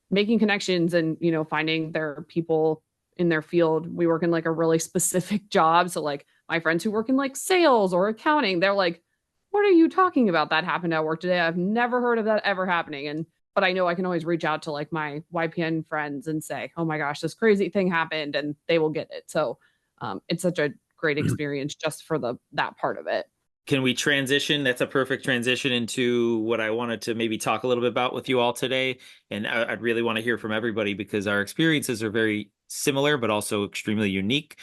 making connections and, finding their people in their field. We work in like a really specific job. So like my friends who work in like sales or accounting, they're like, what are you talking about? That happened at work today. I've never heard of that ever happening. But I know I can always reach out to like my YPN friends and say, oh my gosh, this crazy thing happened, and they will get it. So it's such a great experience just for that part of it. Can we transition? That's a perfect transition into what I wanted to maybe talk a little bit about with you all today. And I'd really want to hear from everybody because our experiences are very similar, but also extremely unique.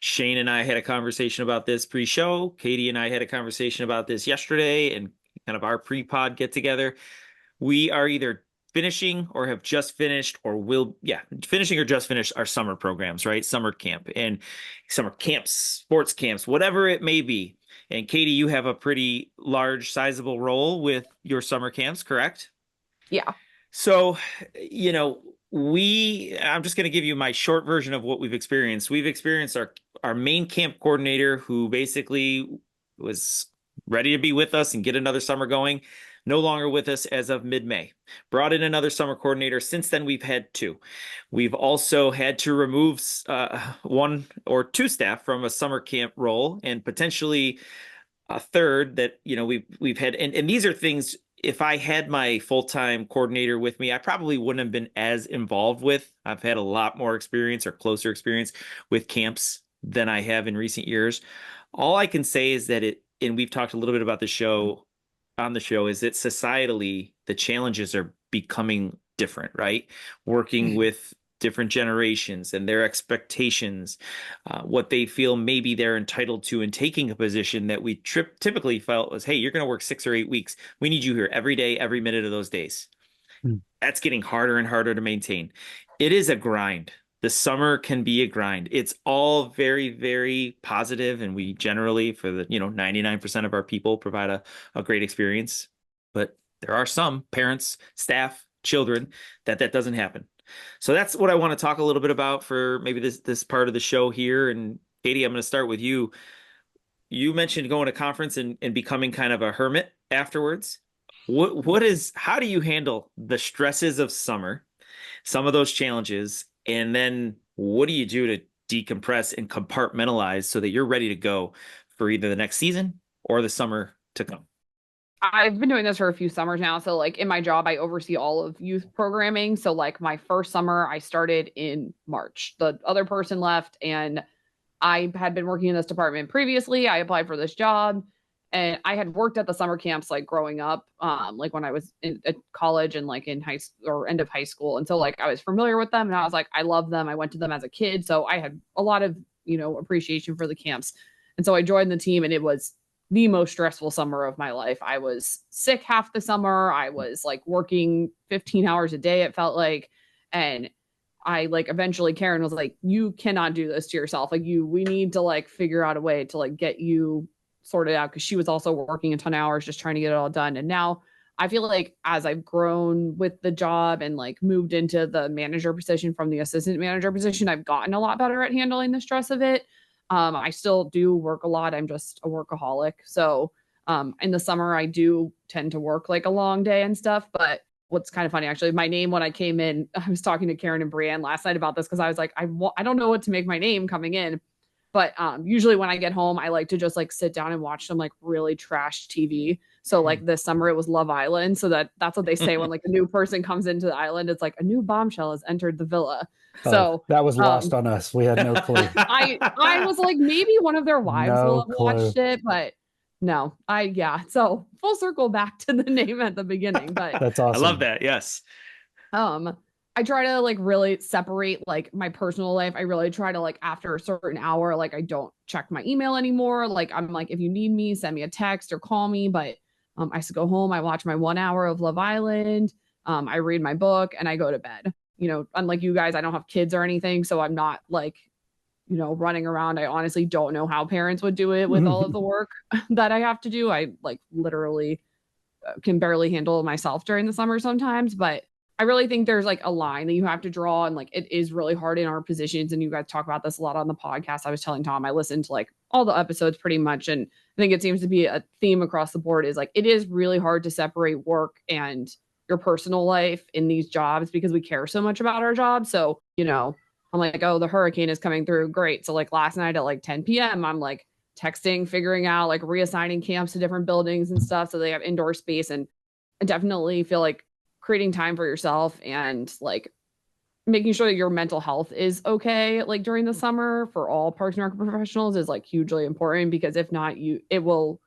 Shane and I had a conversation about this pre-show. Katie and I had a conversation about this yesterday and kind of our pre-pod get together. We are either finishing or have just finished finishing or just finished our summer programs, right? Summer camp and summer camps, sports camps, whatever it may be. And Katie, you have a pretty large, sizable role with your summer camps, correct? Yeah. So, I'm just going to give you my short version of what we've experienced. We've experienced our main camp coordinator, who basically was ready to be with us and get another summer going. No longer with us as of mid-May. Brought in another summer coordinator. Since then, we've had 2. We've also had to remove 1 or 2 staff from a summer camp role, and potentially a third that we've had. And these are things. If I had my full-time coordinator with me, I probably wouldn't have been as involved with. I've had a lot more experience or closer experience with camps than I have in recent years. All I can say is that and we've talked a little bit about the show. On the show is that societally the challenges are becoming different, right? Working with different generations and their expectations, what they feel maybe they're entitled to, and taking a position that we typically felt was, hey, you're going to work 6 or 8 weeks. We need you here every day, every minute of those days. That's getting harder and harder to maintain. It is a grind. The summer can be a grind. It's all very, very positive, and we generally, for the 99% of our people, provide a great experience. But there are some parents, staff, children that doesn't happen. So that's what I want to talk a little bit about for maybe this part of the show here. And Katie, I'm going to start with you. You mentioned going to conference and becoming kind of a hermit afterwards. How do you handle the stresses of summer, some of those challenges? And then what do you do to decompress and compartmentalize so that you're ready to go for either the next season or the summer to come? I've been doing this for a few summers now. So like in my job, I oversee all of youth programming. So like my first summer, I started in March. The other person left, and I had been working in this department previously. I applied for this job, and I had worked at the summer camps like growing up, like when I was at college and like in high school or end of high school. And so like I was familiar with them, and I was like, I love them. I went to them as a kid. So I had a lot of, appreciation for the camps. And so I joined the team, and it was the most stressful summer of my life. I was sick half the summer. I was like working 15 hours a day, it felt like. And I like eventually Karen was like, you cannot do this to yourself. Like we need to like figure out a way to like get you sorted out, because she was also working a ton of hours just trying to get it all done. And now I feel like as I've grown with the job and like moved into the manager position from the assistant manager position, I've gotten a lot better at handling the stress of it. I still do work a lot. I'm just a workaholic. So in the summer, I do tend to work like a long day and stuff. But what's kind of funny, actually, my name when I came in, I was talking to Karen and Brianne last night about this, because I was like, I don't know what to make my name coming in. But usually when I get home, I like to just like sit down and watch some like really trash TV. So like this summer it was Love Island. So that's what they say when like a new person comes into the island. It's like a new bombshell has entered the villa. So that was lost on us. We had no clue. I was like, maybe one of their wives will have watched it, but no, so full circle back to the name at the beginning. But that's awesome. I love that. Yes. I try to like really separate like my personal life. I really try to like after a certain hour, like I don't check my email anymore. Like I'm like, if you need me, send me a text or call me. But I just go home, I watch my 1 hour of Love Island. I read my book and I go to bed. Unlike you guys, I don't have kids or anything. So I'm not like, running around. I honestly don't know how parents would do it with all of the work that I have to do. I like literally can barely handle myself during the summer sometimes, but I really think there's like a line that you have to draw, and like it is really hard in our positions. And you guys talk about this a lot on the podcast. I was telling Tom, I listened to like all the episodes pretty much, and I think it seems to be a theme across the board is like it is really hard to separate work and your personal life in these jobs because we care so much about our jobs. So, I'm like, oh, the hurricane is coming through. Great. So like last night at like 10 p.m., I'm like texting, figuring out like reassigning camps to different buildings and stuff so they have indoor space. And I definitely feel like creating time for yourself and like making sure that your mental health is okay like during the summer for all Parks and Rec professionals is like hugely important, because if not, it will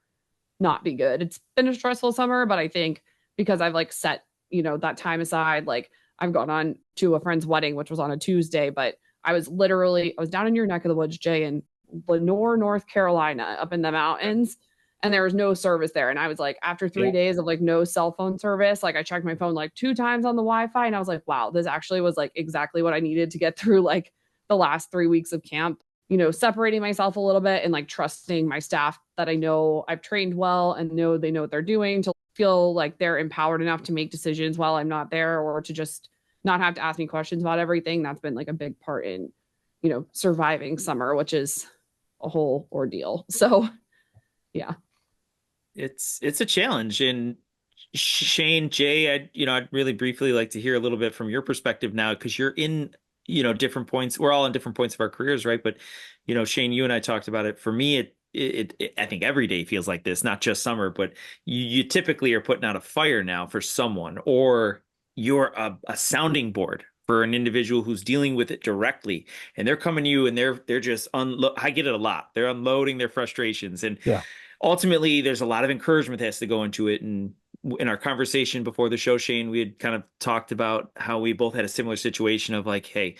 not be good. It's been a stressful summer, but I think because I've like set that time aside, like I've gone on to a friend's wedding, which was on a Tuesday, but I was down in your neck of the woods, Jay, in Lenore, North Carolina, up in the mountains, and there was no service there. And I was like, after 3 days of like no cell phone service, like I checked my phone like 2 times on the Wi-Fi, and I was like, wow, this actually was like exactly what I needed to get through like the last 3 weeks of camp. Separating myself a little bit and like trusting my staff that I know I've trained well and know they know what they're doing, to feel like they're empowered enough to make decisions while I'm not there, or to just not have to ask me questions about everything. That's been like a big part in, surviving summer, which is a whole ordeal. So yeah. It's a challenge. And Shane, Jay, I'd really briefly like to hear a little bit from your perspective now, because you're in, different points. We're all in different points of our careers, right? But, Shane, you and I talked about it. For me, I think every day feels like this, not just summer, but you typically are putting out a fire now for someone, or you're a sounding board for an individual who's dealing with it directly, and they're coming to you and they're just I get it a lot. They're unloading their frustrations, and ultimately there's a lot of encouragement that has to go into it. And in our conversation before the show, Shane, we had kind of talked about how we both had a similar situation of like, hey,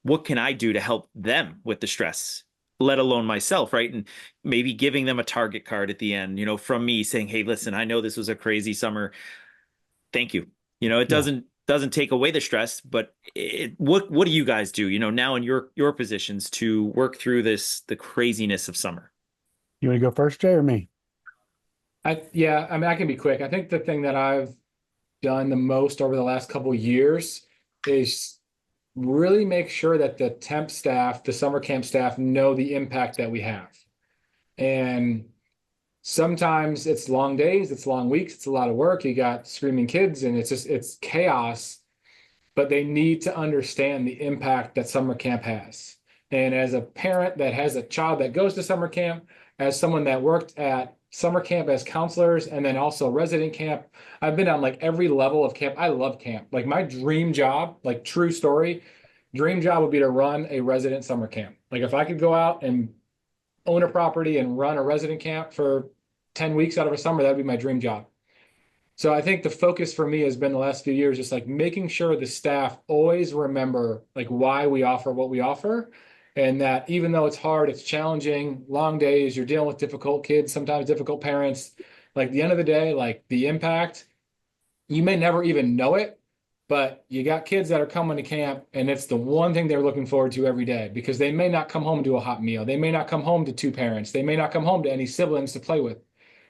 what can I do to help them with the stress, let alone myself, right? And maybe giving them a target card at the end, from me saying, hey, listen, I know this was a crazy summer. Thank you. It doesn't take away the stress, but what do you guys do, now in your positions to work through the craziness of summer? You want to go first, Jay, or me? I can be quick. I think the thing that I've done the most over the last couple of years is really make sure that the temp staff, the summer camp staff, know the impact that we have. And sometimes it's long days, it's long weeks, it's a lot of work. You got screaming kids and it's chaos, but they need to understand the impact that summer camp has. And as a parent that has a child that goes to summer camp, as someone that worked at summer camp as counselors and then also resident camp, I've been on like every level of camp. I love camp. Like my dream job, like true story, dream job would be to run a resident summer camp. Like if I could go out and own a property and run a resident camp for 10 weeks out of a summer, that'd be my dream job. So I think the focus for me has been the last few years, just like making sure the staff always remember like why we offer what we offer. And that even though it's hard, it's challenging, long days, you're dealing with difficult kids, sometimes difficult parents, like at the end of the day, like the impact, you may never even know it, but you got kids that are coming to camp and it's the one thing they're looking forward to every day, because they may not come home to a hot meal. They may not come home to 2 parents. They may not come home to any siblings to play with.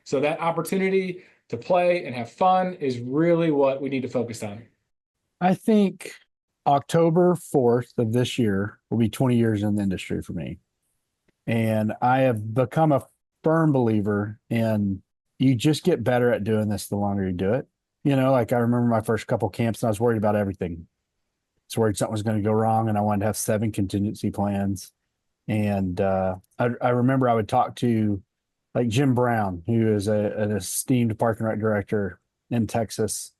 So that opportunity to play and have fun is really what we need to focus on. I think October 4th of this year will be 20 years in the industry for me. And I have become a firm believer in you just get better at doing this the longer you do it. Like I remember my first couple camps and I was worried about everything. I was worried something was going to go wrong and I wanted to have 7 contingency plans. And I remember I would talk to like Jim Brown, who is an esteemed park and rec director in Texas.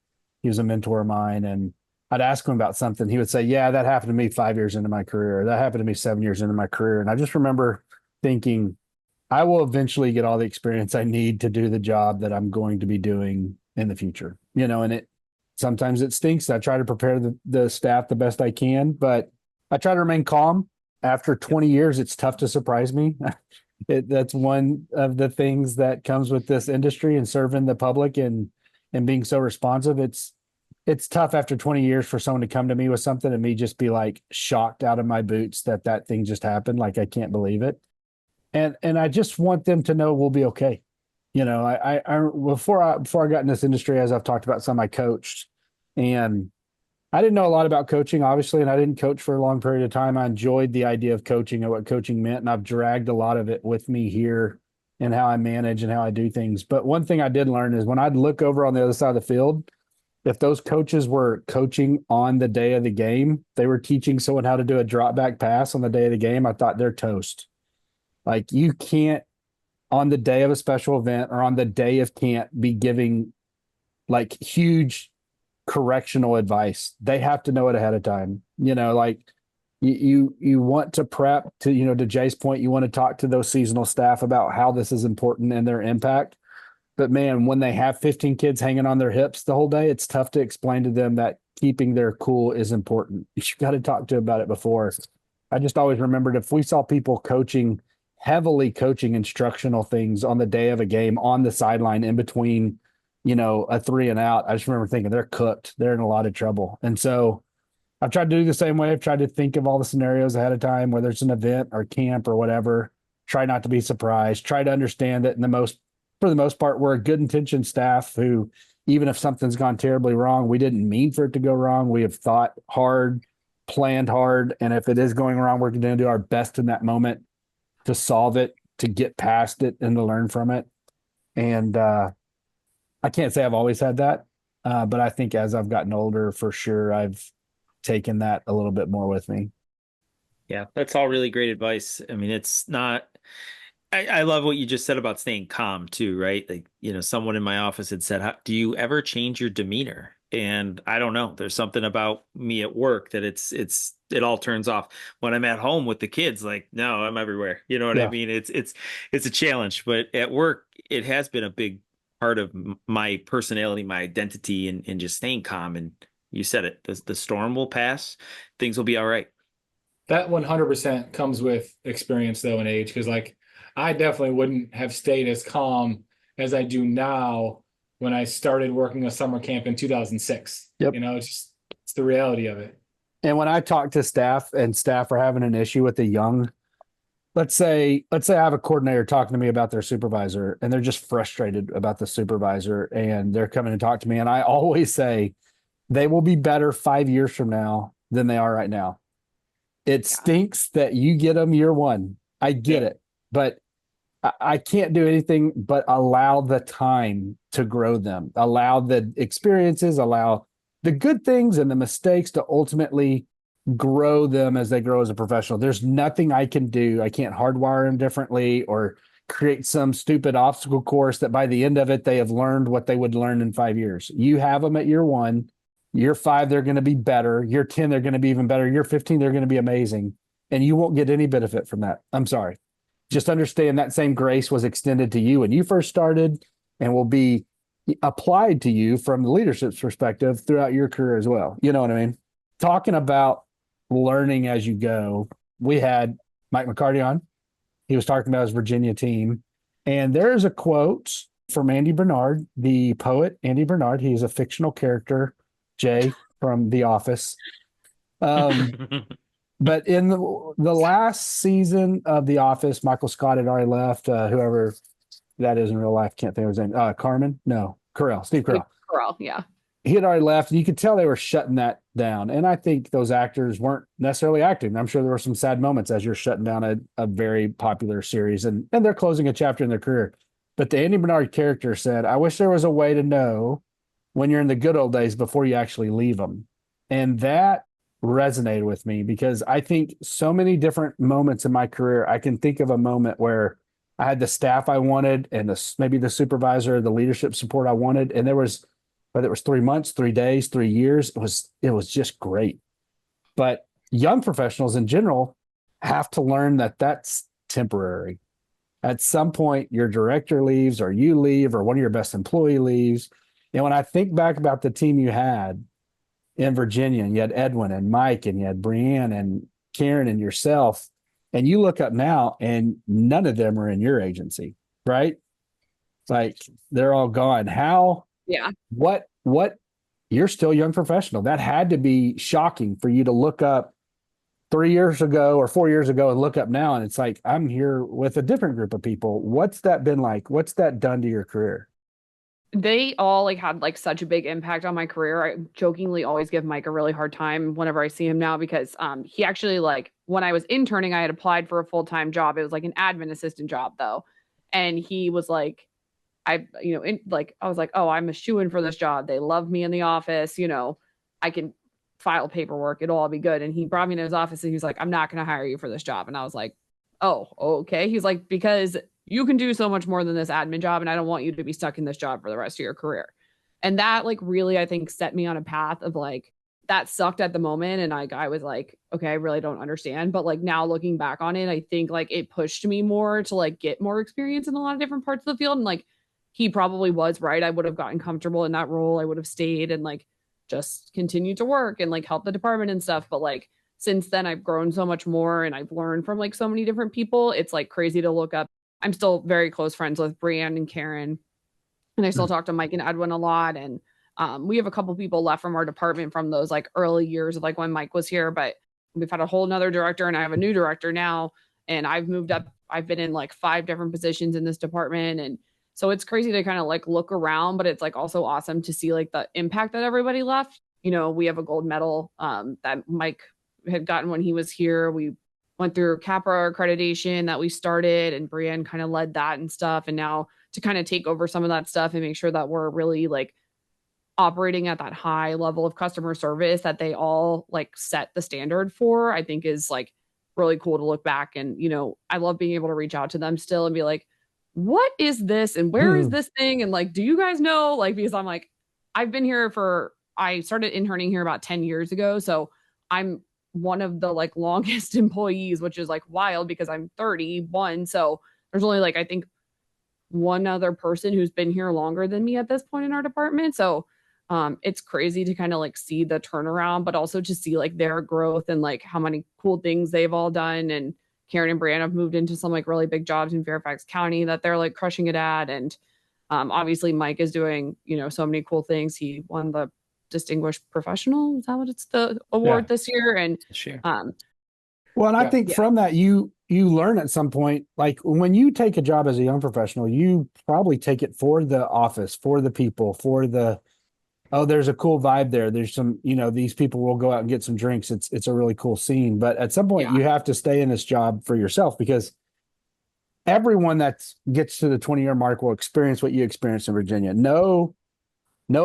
He was a mentor of mine, and I'd ask him about something. He would say, yeah, that happened to me 5 years into my career. Or that happened to me 7 years into my career. And I just remember thinking, I will eventually get all the experience I need to do the job that I'm going to be doing in the future. And sometimes it stinks. I try to prepare the staff the best I can, but I try to remain calm. After 20 years, it's tough to surprise me. That's one of the things that comes with this industry and serving the public and being so responsive. It's tough after 20 years for someone to come to me with something and me just be like shocked out of my boots that thing just happened. Like I can't believe it. And I just want them to know we'll be okay. I before I got in this industry, as I've talked about some, I coached, and I didn't know a lot about coaching, obviously, and I didn't coach for a long period of time. I enjoyed the idea of coaching and what coaching meant, and I've dragged a lot of it with me here and how I manage and how I do things. But one thing I did learn is when I'd look over on the other side of the field, if those coaches were coaching on the day of the game, they were teaching someone how to do a drop back pass on the day of the game, I thought they're toast. Like, you can't, on the day of a special event or on the day of camp, be giving like huge correctional advice. They have to know it ahead of time. Like you want to prep to, to Jay's point, you want to talk to those seasonal staff about how this is important and their impact. But man, when they have 15 kids hanging on their hips the whole day, it's tough to explain to them that keeping their cool is important. You got to talk to them about it before. I just always remembered if we saw people heavily coaching instructional things on the day of a game on the sideline in between, a 3 and out, I just remember thinking they're cooked. They're in a lot of trouble. And so I've tried to do the same way. I've tried to think of all the scenarios ahead of time, whether it's an event or camp or whatever. Try not to be surprised. Try to understand that for the most part, we're a good intentioned staff who, even if something's gone terribly wrong, we didn't mean for it to go wrong. We have thought hard, planned hard. And if it is going wrong, we're going to do our best in that moment to solve it, to get past it and to learn from it. And I can't say I've always had that. But I think as I've gotten older, for sure, I've taken that a little bit more with me. Yeah, that's all really great advice. I mean, it's not, I love what you just said about staying calm too, right? Like, someone in my office had said, do you ever change your demeanor? And I don't know, there's something about me at work that it all turns off. When I'm at home with the kids, like, no, I'm everywhere. You know what I mean? It's a challenge, but at work, it has been a big part of my personality, my identity, and just staying calm. And you said it, the storm will pass. Things will be all right. That 100% comes with experience though and age. Cause like, I definitely wouldn't have stayed as calm as I do now when I started working a summer camp in 2006. Yep. It's the reality of it. And when I talk to staff and staff are having an issue with the young, let's say I have a coordinator talking to me about their supervisor and they're just frustrated about the supervisor and they're coming to talk to me. And I always say they will be better 5 years from now than they are right now. It stinks that you get them year one. I get it, but I can't do anything but allow the time to grow them, allow the experiences, allow the good things and the mistakes to ultimately grow them as they grow as a professional. There's nothing I can do. I can't hardwire them differently or create some stupid obstacle course that by the end of it, they have learned what they would learn in 5 years. You have them at year one. Year 5, they're going to be better. Year 10, they're going to be even better. Year 15, they're going to be amazing. And you won't get any benefit from that. I'm sorry. Just understand that same grace was extended to you when you first started and will be applied to you from the leadership's perspective throughout your career as well. You know what I mean? Talking about learning as you go, we had Mike McCarty on. He was talking about his Virginia team. And there's a quote from Andy Bernard, the poet Andy Bernard. He is a fictional character, Jay, from The Office. But in the last season of The Office, Michael Scott had already left. Whoever that is in real life, can't think of his name. Carmen? No, Steve Carell. Carell, yeah. He had already left. You could tell they were shutting that down. And I think those actors weren't necessarily acting. I'm sure there were some sad moments as you're shutting down a very popular series and they're closing a chapter in their career. But the Andy Bernard character said, I wish there was a way to know when you're in the good old days before you actually leave them. And that resonated with me because I think so many different moments in my career, I can think of a moment where I had the staff I wanted and maybe the supervisor, the leadership support I wanted. And there was, whether it was 3 months, 3 days, 3 years, it was just great. But young professionals in general have to learn that that's temporary. At some point, your director leaves or you leave or one of your best employee leaves. And when I think back about the team you had in Virginia, and you had Edwin and Mike, and you had Brianne and Karen and yourself, and you look up now and none of them are in your agency, right? Like they're all gone. How? Yeah. What? You're still a young professional. That had to be shocking for you to look up 3 years ago or 4 years ago and look up now. And it's like, I'm here with a different group of people. What's that been like? What's that done to your career? They all like had like such a big impact on my career. I jokingly always give Mike a really hard time whenever I see him now because he actually like when I was interning, I had applied for a full-time job. It was like an admin assistant job though. And he was like, I was like, oh, I'm a shoo-in for this job. They love me in the office, I can file paperwork, it'll all be good. And he brought me in his office and he was like, I'm not gonna hire you for this job. And I was like, oh, okay. He's like, because you can do so much more than this admin job, and I don't want you to be stuck in this job for the rest of your career. And that like really, I think, set me on a path of like that sucked at the moment. And I was like, okay, I really don't understand. But like now looking back on it, I think like it pushed me more to like get more experience in a lot of different parts of the field. And like he probably was right. I would have gotten comfortable in that role. I would have stayed and like just continued to work and like help the department and stuff. But like since then I've grown so much more and I've learned from like so many different people. It's like crazy to look up. I'm still very close friends with Brianne and Karen, and I still talk to Mike and Edwin a lot. And we have a couple people left from our department from those like early years of like when Mike was here, but we've had a whole nother director and I have a new director now. And I've moved up. I've been in like 5 different positions in this department. And so it's crazy to kind of like look around, but it's like also awesome to see like the impact that everybody left. We have a gold medal that Mike had gotten when he was here. We went through CAPRA accreditation that we started, and Brienne kind of led that and stuff. And now to kind of take over some of that stuff and make sure that we're really like operating at that high level of customer service that they all like set the standard for, I think is like really cool to look back. And, I love being able to reach out to them still and be like, what is this? And where is this thing? And like, do you guys know? Like, because I'm like, I started interning here about 10 years ago. So I'm one of the like longest employees, which is like wild because I'm 31. So there's only like, I think one other person who's been here longer than me at this point in our department. So it's crazy to kind of like see the turnaround, but also to see like their growth and like how many cool things they've all done. And Karen and Brianna have moved into some like really big jobs in Fairfax County that they're like crushing it at. And obviously Mike is doing, so many cool things. He won the Distinguished Professional. Is that what it's the award this year? And sure. Well, and I think from that you learn at some point, like when you take a job as a young professional, you probably take it for the office, for the people, for the, oh, there's a cool vibe there. There's some, these people will go out and get some drinks. It's a really cool scene. But at some point you have to stay in this job for yourself, because everyone that gets to the 20-year mark will experience what you experienced in Virginia. No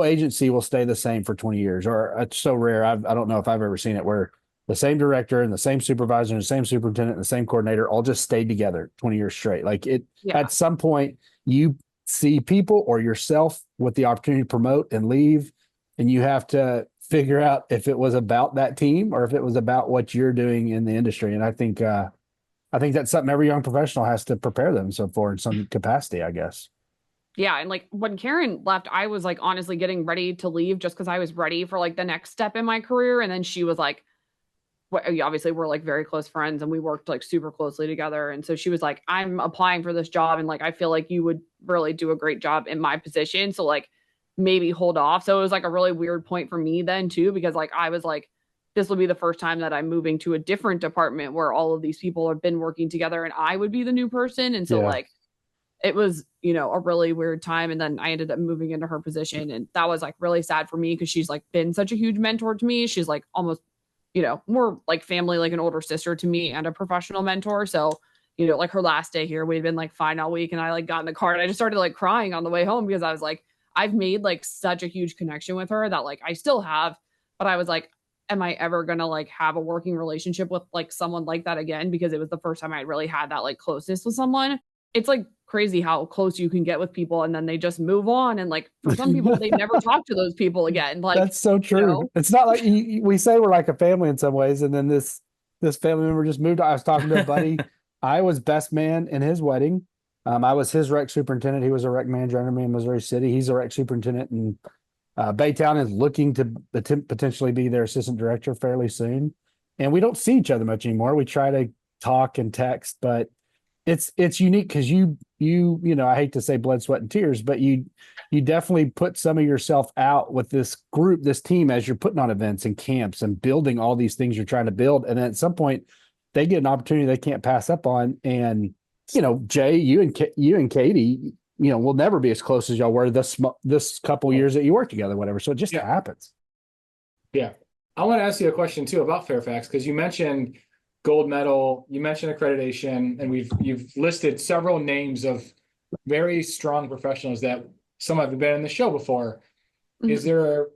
agency will stay the same for 20 years, or it's so rare. I don't know if I've ever seen it where the same director and the same supervisor and the same superintendent and the same coordinator all just stayed together 20 years straight. Like at some point you see people or yourself with the opportunity to promote and leave, and you have to figure out if it was about that team or if it was about what you're doing in the industry. And I think that's something every young professional has to prepare themselves for in some capacity, I guess. Yeah. And like when Karen left, I was like honestly getting ready to leave just because I was ready for like the next step in my career. And then she was like, obviously we're like very close friends and we worked like super closely together. And so she was like, I'm applying for this job and like I feel like you would really do a great job in my position. So like maybe hold off. So it was like a really weird point for me then too, because like I was like, this will be the first time that I'm moving to a different department where all of these people have been working together and I would be the new person. And so like it was, a really weird time. And then I ended up moving into her position. And that was like really sad for me because she's like been such a huge mentor to me. She's like almost, more like family, like an older sister to me and a professional mentor. So, like her last day here, we'd been like fine all week. And I like got in the car and I just started like crying on the way home because I was like, I've made like such a huge connection with her that like I still have, but I was like, am I ever going to like have a working relationship with like someone like that again? Because it was the first time I really had that like closeness with someone. It's like crazy how close you can get with people and then they just move on. And like for some people, they never talk to those people again. Like that's so true. It's not like we say we're like a family in some ways. And then this family member just moved. I was talking to a buddy. I was best man in his wedding. I was his rec superintendent. He was a rec manager under me in Missouri City. He's a rec superintendent in Baytown, is looking to potentially be their assistant director fairly soon. And we don't see each other much anymore. We try to talk and text, but it's unique because you I hate to say blood, sweat, and tears, but you definitely put some of yourself out with this group, this team, as you're putting on events and camps and building all these things you're trying to build. And then at some point they get an opportunity they can't pass up on. And, Jay, you and Katie, we'll never be as close as y'all were this couple years that you work together, whatever. So it just happens. Yeah. I want to ask you a question too about Fairfax, because you mentioned gold medal, you mentioned accreditation, and you've listed several names of very strong professionals that some have been in the show before. Mhm. Is there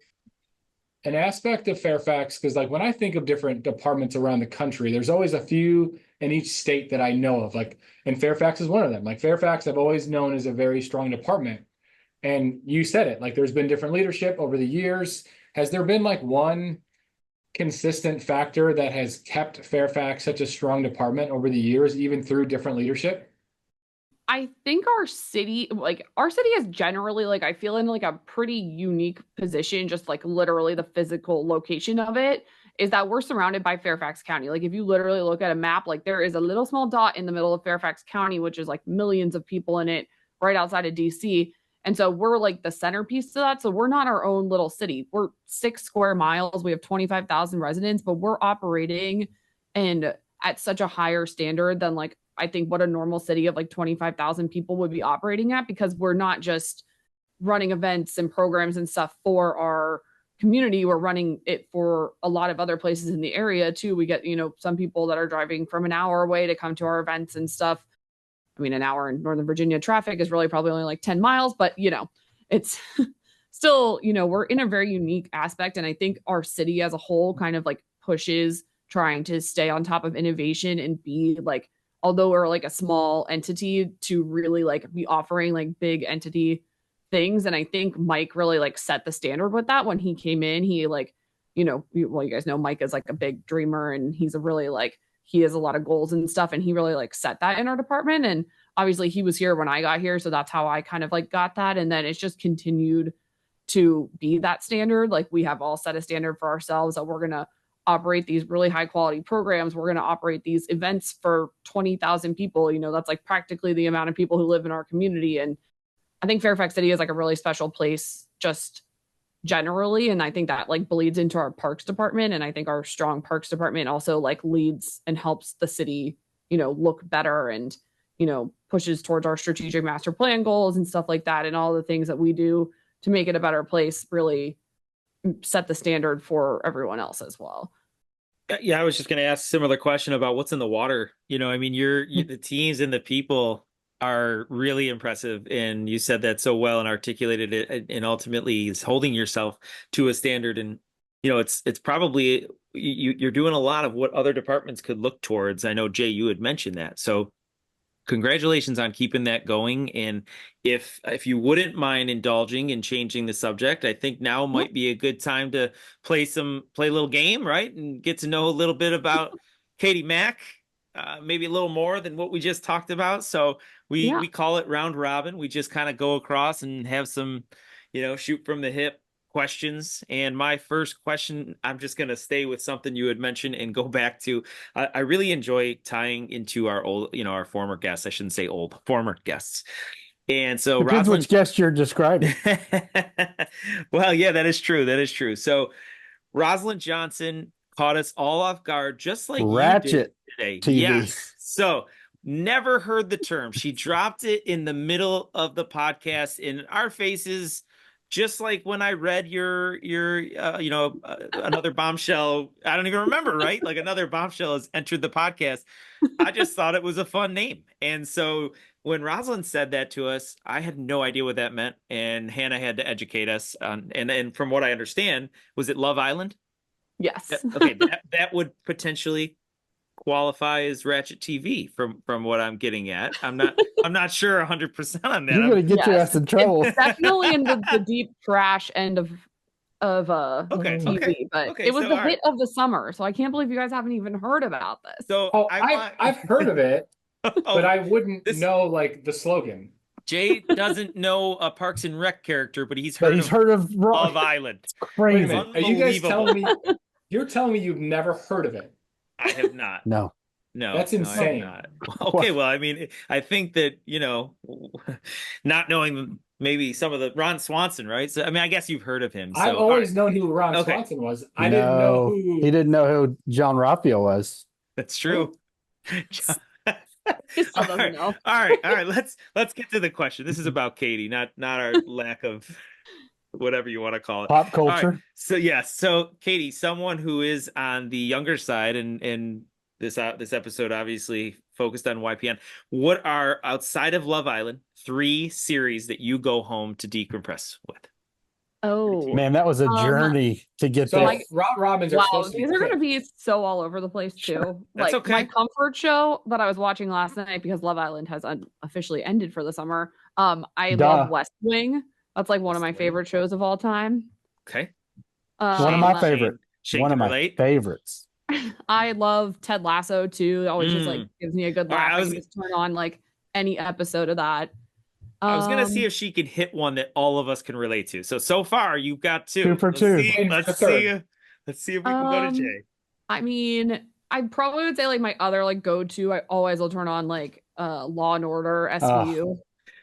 an aspect of Fairfax? Because like when I think of different departments around the country, there's always a few in each state that I know of. Like, and Fairfax is one of them. Like Fairfax, I've always known as a very strong department. And you said it, like there's been different leadership over the years. Has there been like one consistent factor that has kept Fairfax such a strong department over the years, even through different leadership? I think our city is generally like, I feel in like a pretty unique position, just like literally the physical location of it is that we're surrounded by Fairfax County. Like if you literally look at a map, like there is a little small dot in the middle of Fairfax County, which is like millions of people in it right outside of DC. And so we're like the centerpiece to that. So we're not our own little city. We're 6 square miles. We have 25,000 residents, but we're operating and at such a higher standard than like I think what a normal city of like 25,000 people would be operating at, because we're not just running events and programs and stuff for our community. We're running it for a lot of other places in the area too. We get, some people that are driving from an hour away to come to our events and stuff. I mean, an hour in Northern Virginia traffic is really probably only like 10 miles, but it's still, we're in a very unique aspect. And I think our city as a whole kind of like pushes trying to stay on top of innovation and be like, although we're like a small entity, to really like be offering like big entity things. And I think Mike really like set the standard with that when he came in. He like, you guys know Mike is like a big dreamer, and he's a really like, he has a lot of goals and stuff. And he really like set that in our department. And obviously he was here when I got here. So that's how I kind of like got that. And then it's just continued to be that standard. Like we have all set a standard for ourselves that we're going to operate these really high quality programs. We're going to operate these events for 20,000 people. That's like practically the amount of people who live in our community. And I think Fairfax City is like a really special place just generally. And I think that like bleeds into our parks department. And I think our strong parks department also like leads and helps the city, look better and, pushes towards our strategic master plan goals and stuff like that. And all the things that we do to make it a better place really set the standard for everyone else as well. Yeah, I was just going to ask a similar question about what's in the water. I mean, the teams and the people are really impressive, and you said that so well and articulated it, and ultimately is holding yourself to a standard. And it's probably you're doing a lot of what other departments could look towards. I know Jay, you had mentioned that, so congratulations on keeping that going. And if you wouldn't mind indulging and changing the subject, I think now might be a good time to play a little game, right? And get to know a little bit about Katie Mack, maybe a little more than what we just talked about. So we call it round robin. We just kind of go across and have some, shoot from the hip questions. And my first question, I'm just going to stay with something you had mentioned and go back to, I really enjoy tying into our old, our former guests. I shouldn't say old, former guests. And so depends which guest you're describing. Well, yeah, that is true. That is true. So Rosalind Johnson caught us all off guard, just like Ratchet you did today. TV. Yes. So never heard the term. She dropped it in the middle of the podcast in our faces. Just like when I read your another bombshell, I don't even remember, right? Like another bombshell has entered the podcast. I just thought it was a fun name. And so when Rosalind said that to us, I had no idea what that meant. And Hannah had to educate us on, and from what I understand, was it Love Island? Yes. Okay. That would potentially qualify as Ratchet TV from what I'm getting at. I'm not sure 100% on that. You're gonna get your ass in trouble. It's definitely in the deep trash end of TV, but it was the hit of the summer, so I can't believe you guys haven't even heard about this. So I've heard of it, but I wouldn't know like the slogan. Jay doesn't know a Parks and Rec character, but he's heard of Love Island. It's crazy. Are you guys telling me? You're telling me you've never heard of it? I have not. No. That's insane. No, okay, well, I mean, I think that, not knowing maybe some of the Ron Swanson, right? So, I mean, I guess you've heard of him. So, I've always known who Ron Swanson was. I didn't know who... He didn't know who John Raphael was. That's true. He still All doesn't right, know. all right. Let's get to the question. This is about Katie, not our lack of whatever you want to call it. Pop All right. culture. So yes, so Katie, someone who is on the younger side, and this episode obviously focused on YPN. What are, outside of Love Island, 3 series that you go home to decompress with? Oh, Man, that was a journey to get So there. Like- round robins are wow, supposed to be these are going to quick. be so all over the place too. That's Like okay. my comfort show that I was watching last night because Love Island has officially ended for the summer. I love West Wing. That's like one of my favorite shows of all time. Okay. One of my favorite. Shane One of can my relate. favorites. I love Ted Lasso too. It always just like gives me a good All right, laugh. I can just turn on like any episode of that. I was gonna see if she could hit one that all of us can relate to. So far, you've got 2. 2 for 2. Let's see if we can go to Jay. I mean, I probably would say like my other like go-to. I always will turn on like Law and Order SVU.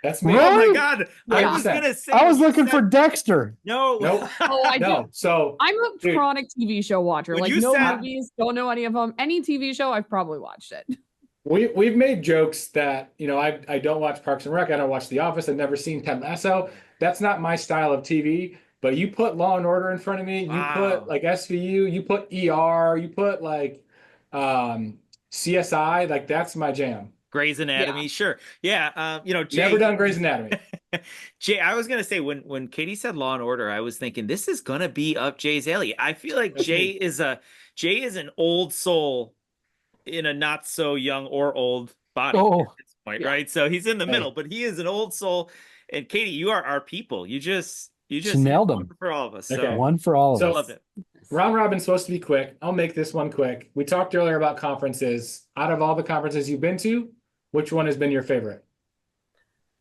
That's me. Really? Oh my God! I Yeah. was gonna say. I was looking for Dexter. No. Nope. Oh, I No. do. So I'm a Dude. chronic TV show watcher. When Like you no said- movies, don't know any of them. Any TV show, I've probably watched it. we've made jokes that, you know, I don't watch Parks and Rec, I don't watch The Office, I've never seen Ted Lasso. That's not my style of TV. But you put Law and Order in front of me, you Wow. put like SVU, you put ER, you put like CSI, like that's my jam. Grey's Anatomy, sure. Yeah. Jay, Never done Grey's Anatomy. Jay, I was gonna say when Katie said Law and Order, I was thinking this is gonna be up Jay's alley. I feel like That's Jay me. is an old soul in a not so young or old body Oh. at this point, Yeah. right? So he's in the Hey. middle, but he is an old soul. And Katie, you are our people. You just nailed him. for all of us. Okay. So One for all of So- us. loved it. Round robin's supposed to be quick. I'll make this one quick. We talked earlier about conferences. Out of all the conferences you've been to, which one has been your favorite?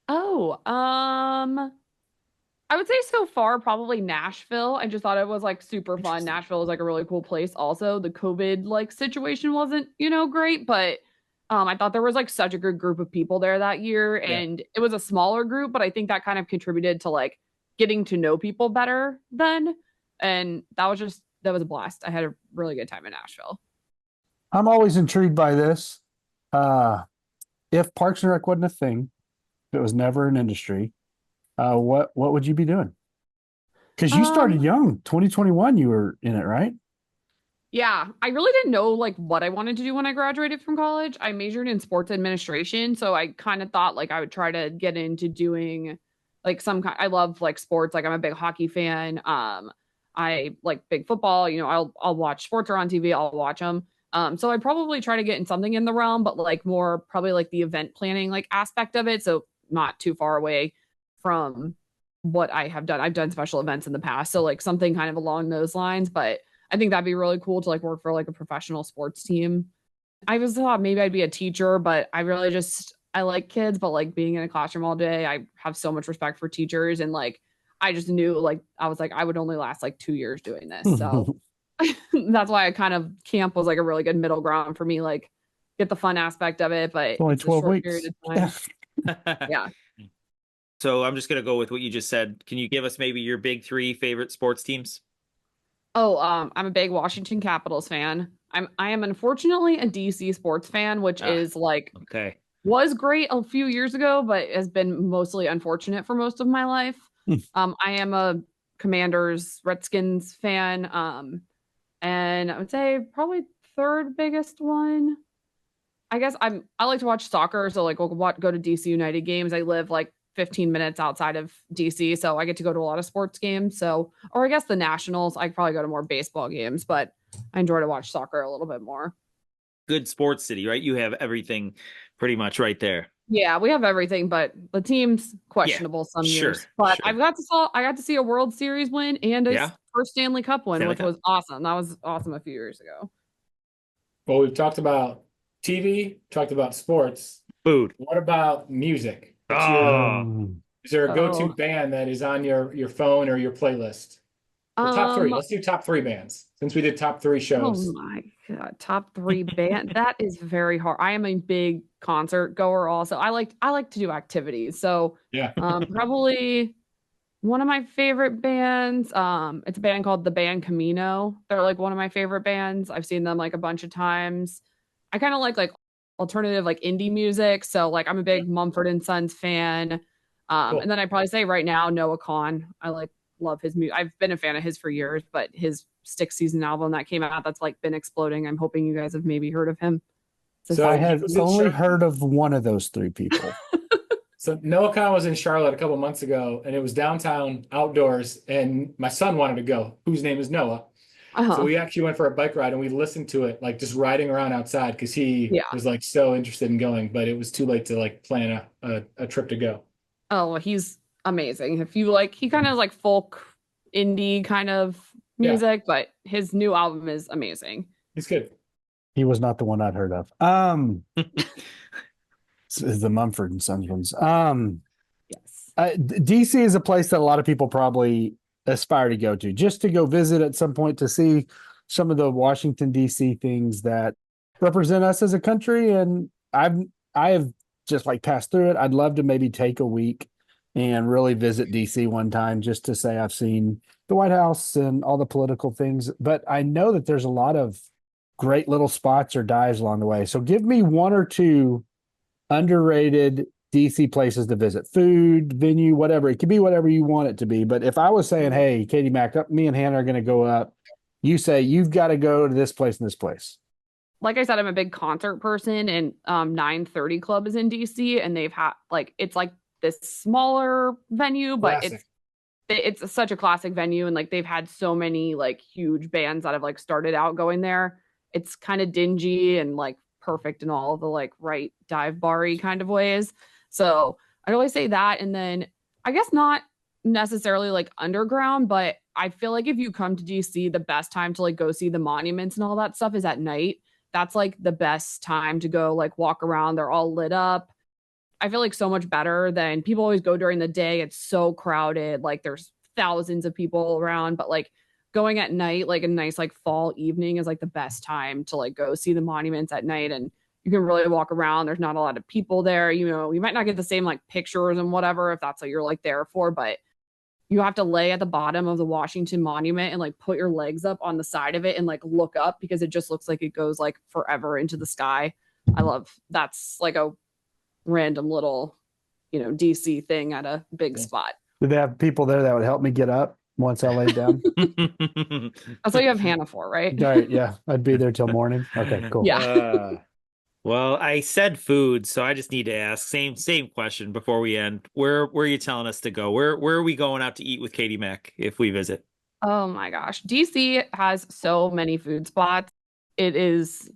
Oh, I would say so far probably Nashville. I just thought it was like super fun. Interesting. Nashville was like a really cool place. Also, the COVID like situation wasn't, great, but I thought there was like such a good group of people there that year, Yeah. and it was a smaller group, but I think that kind of contributed to like getting to know people better then, and that was a blast. I had a really good time in Nashville. I'm always intrigued by this. If Parks and Rec wasn't a thing, if it was never an industry, what would you be doing? Because you started young, 2021. You were in it, right? Yeah, I really didn't know like what I wanted to do when I graduated from college. I majored in sports administration, so I kind of thought like I would try to get into doing like some kind. I love like sports. Like I'm a big hockey fan. I like big football. I'll watch sports are on TV. I'll watch them. So I'd probably try to get in something in the realm, but like more probably like the event planning like aspect of it. So not too far away from what I have done. I've done special events in the past, so like something kind of along those lines. But I think that'd be really cool to like work for like a professional sports team. I was thought maybe I'd be a teacher, but I really I like kids, but like being in a classroom all day, I have so much respect for teachers, and like I just knew like I was like I would only last like 2 years doing this. So that's why I kind of camp was like a really good middle ground for me, like get the fun aspect of it, but Only it's a 12 short weeks. period of time. Yeah. So I'm just gonna go with what you just said. Can you give us maybe your big 3 favorite sports teams? Oh, I'm a big Washington Capitals fan. I am unfortunately a DC sports fan, which is like Okay. was great a few years ago, but has been mostly unfortunate for most of my life. I am a Commanders Redskins fan. And I would say probably third biggest one. I guess I like to watch soccer, so like we'll go to DC United games. I live like 15 minutes outside of DC, so I get to go to a lot of sports games. So, or I guess the Nationals, I probably go to more baseball games, but I enjoy to watch soccer a little bit more. Good sports city, right? You have everything pretty much right there. Yeah, we have everything, but the team's questionable some years. But I got to see a World Series win and a first Stanley Cup win, which was awesome. That was awesome a few years ago. Well, we've talked about TV, talked about sports. Food. What about music? Is there a go-to band that is on your phone or your playlist? Or top 3. Let's do top 3 bands since we did top 3 shows. Oh my God, top 3 band. That is very hard. I am a big concert goer also. I like to do activities. So yeah. Probably one of my favorite bands. It's a band called the band Camino. They're like one of my favorite bands. I've seen them like a bunch of times. I kind of like alternative like indie music. So like I'm a big Mumford and Sons fan. Cool. And then I'd probably say right now Noah Kahan. I like love his music. I've been a fan of his for years, but his Stick Season album that came out, that's like been exploding. I'm hoping you guys have maybe heard of him. So I he have was in only Charlotte. heard of one of those three people. So Noah Khan was in Charlotte a couple months ago, and it was downtown outdoors, and my son wanted to go, whose name is Noah. So we actually went for a bike ride and we listened to it, like just riding around outside because he was like so interested in going, but it was too late to like plan a trip to go. Oh, well, he's amazing. If you like, he kind of like folk indie kind of music, but his new album is amazing. He's good. He was not the one I'd heard of. The Mumford and Sons ones. Yes. DC is a place that a lot of people probably aspire to go to, just to go visit at some point to see some of the Washington DC things that represent us as a country. And I have just like passed through it. I'd love to maybe take a week and really visit DC one time just to say I've seen the White House and all the political things. But I know that there's a lot of great little spots or dives along the way. So give me one or two underrated DC places to visit, food, venue, whatever. It could be whatever you want it to be. But if I was saying, hey, Katie Mack, me and Hannah are going to go up, you say you've got to go to this place and this place. Like I said, I'm a big concert person, and 930 Club is in DC, and they've had like, it's like this smaller venue, but it's such a classic venue, and like they've had so many like huge bands that have like started out going there. It's kind of dingy and like perfect in all the like right dive bar-y kind of ways. So I'd always say that. And then I guess not necessarily like underground, but I feel like if you come to DC, the best time to like go see the monuments and all that stuff is at night. That's like the best time to go like walk around. They're all lit up. I feel like so much better than people always go during the day. It's so crowded. Like there's thousands of people around, but like going at night, like a nice like fall evening is like the best time to like go see the monuments at night. And you can really walk around. There's not a lot of people there. You know, you might not get the same like pictures and whatever if that's what you're like there for, but you have to lay at the bottom of the Washington Monument and like put your legs up on the side of it and like look up because it just looks like it goes like forever into the sky. That's like a random little, DC thing at a big spot. Do they have people there that would help me get up once I lay down? That's what you have Hannah for, right? Right. Yeah. I'd be there till morning. Okay, cool. Yeah. Well, I said food, so I just need to ask same question before we end. Where are you telling us to go? Where are we going out to eat with Katie Mack if we visit? Oh my gosh. DC has so many food spots. It is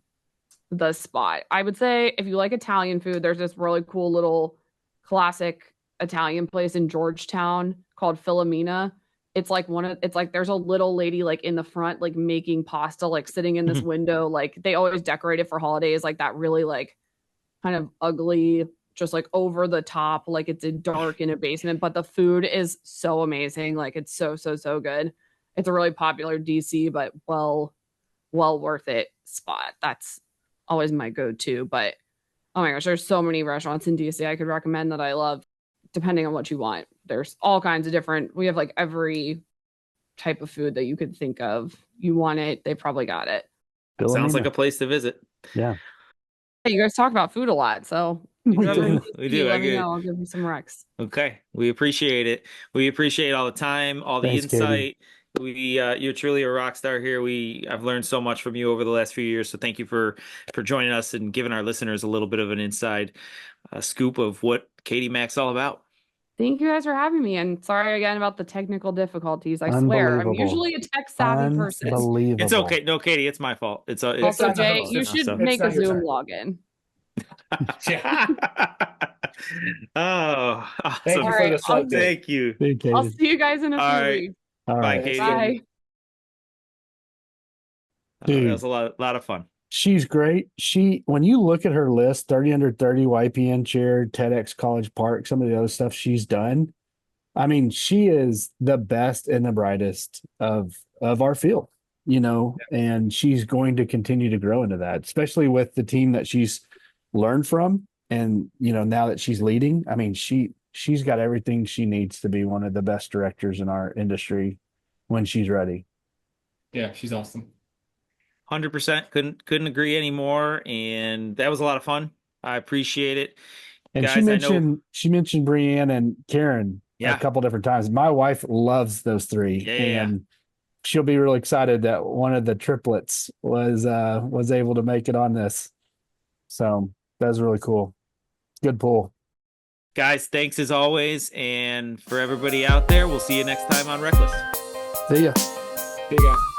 the spot. I would say if you like Italian food, there's this really cool little classic Italian place in Georgetown called Filomena. It's like there's a little lady like in the front, like making pasta, like sitting in this window. Like they always decorate it for holidays, like that really like kind of ugly, just like over the top, like it's dark in a basement, but the food is so amazing. Like it's so good. It's a really popular DC, but well worth it spot. That's always my go-to. But oh my gosh, there's so many restaurants in DC I could recommend that I love, depending on what you want. There's all kinds of different, we have like every type of food that you could think of. You want it, they probably got it. Sounds like a place to visit. Yeah. Hey, you guys talk about food a lot, so We do. Let me know. I'll give you some recs. Okay. We appreciate it. We appreciate all the time, all the insight. Katie. You're truly a rock star here. I've learned so much from you over the last few years. So thank you for joining us and giving our listeners a little bit of an inside scoop of what Katie Mack's all about. Thank you guys for having me. And sorry again about the technical difficulties. I swear, I'm usually a tech savvy person. It's okay. No, Katie, it's my fault. It's also Jay. You should make a Zoom login. Oh, awesome. Thank you for the sub. Thank you. I'll see you guys in a few weeks. All right. Bye, Katie. Bye. Dude, that was a lot of fun. She's great. When you look at her list, 30 under 30, YPN chair, TEDx College Park, some of the other stuff she's done. I mean, she is the best and the brightest of our field, and she's going to continue to grow into that, especially with the team that she's learned from. And, now that she's leading, I mean, she's got everything she needs to be one of the best directors in our industry when she's ready. Yeah, she's awesome. 100%. Couldn't agree anymore. And that was a lot of fun. I appreciate it. And Guys, I know. she mentioned Brianne and Karen Yeah. a couple different times. My wife loves those three, and she'll be really excited that one of the triplets was able to make it on this. So that was really cool. Good pull. Guys, thanks as always. And for everybody out there, we'll see you next time on RecLess. See ya. See you guys.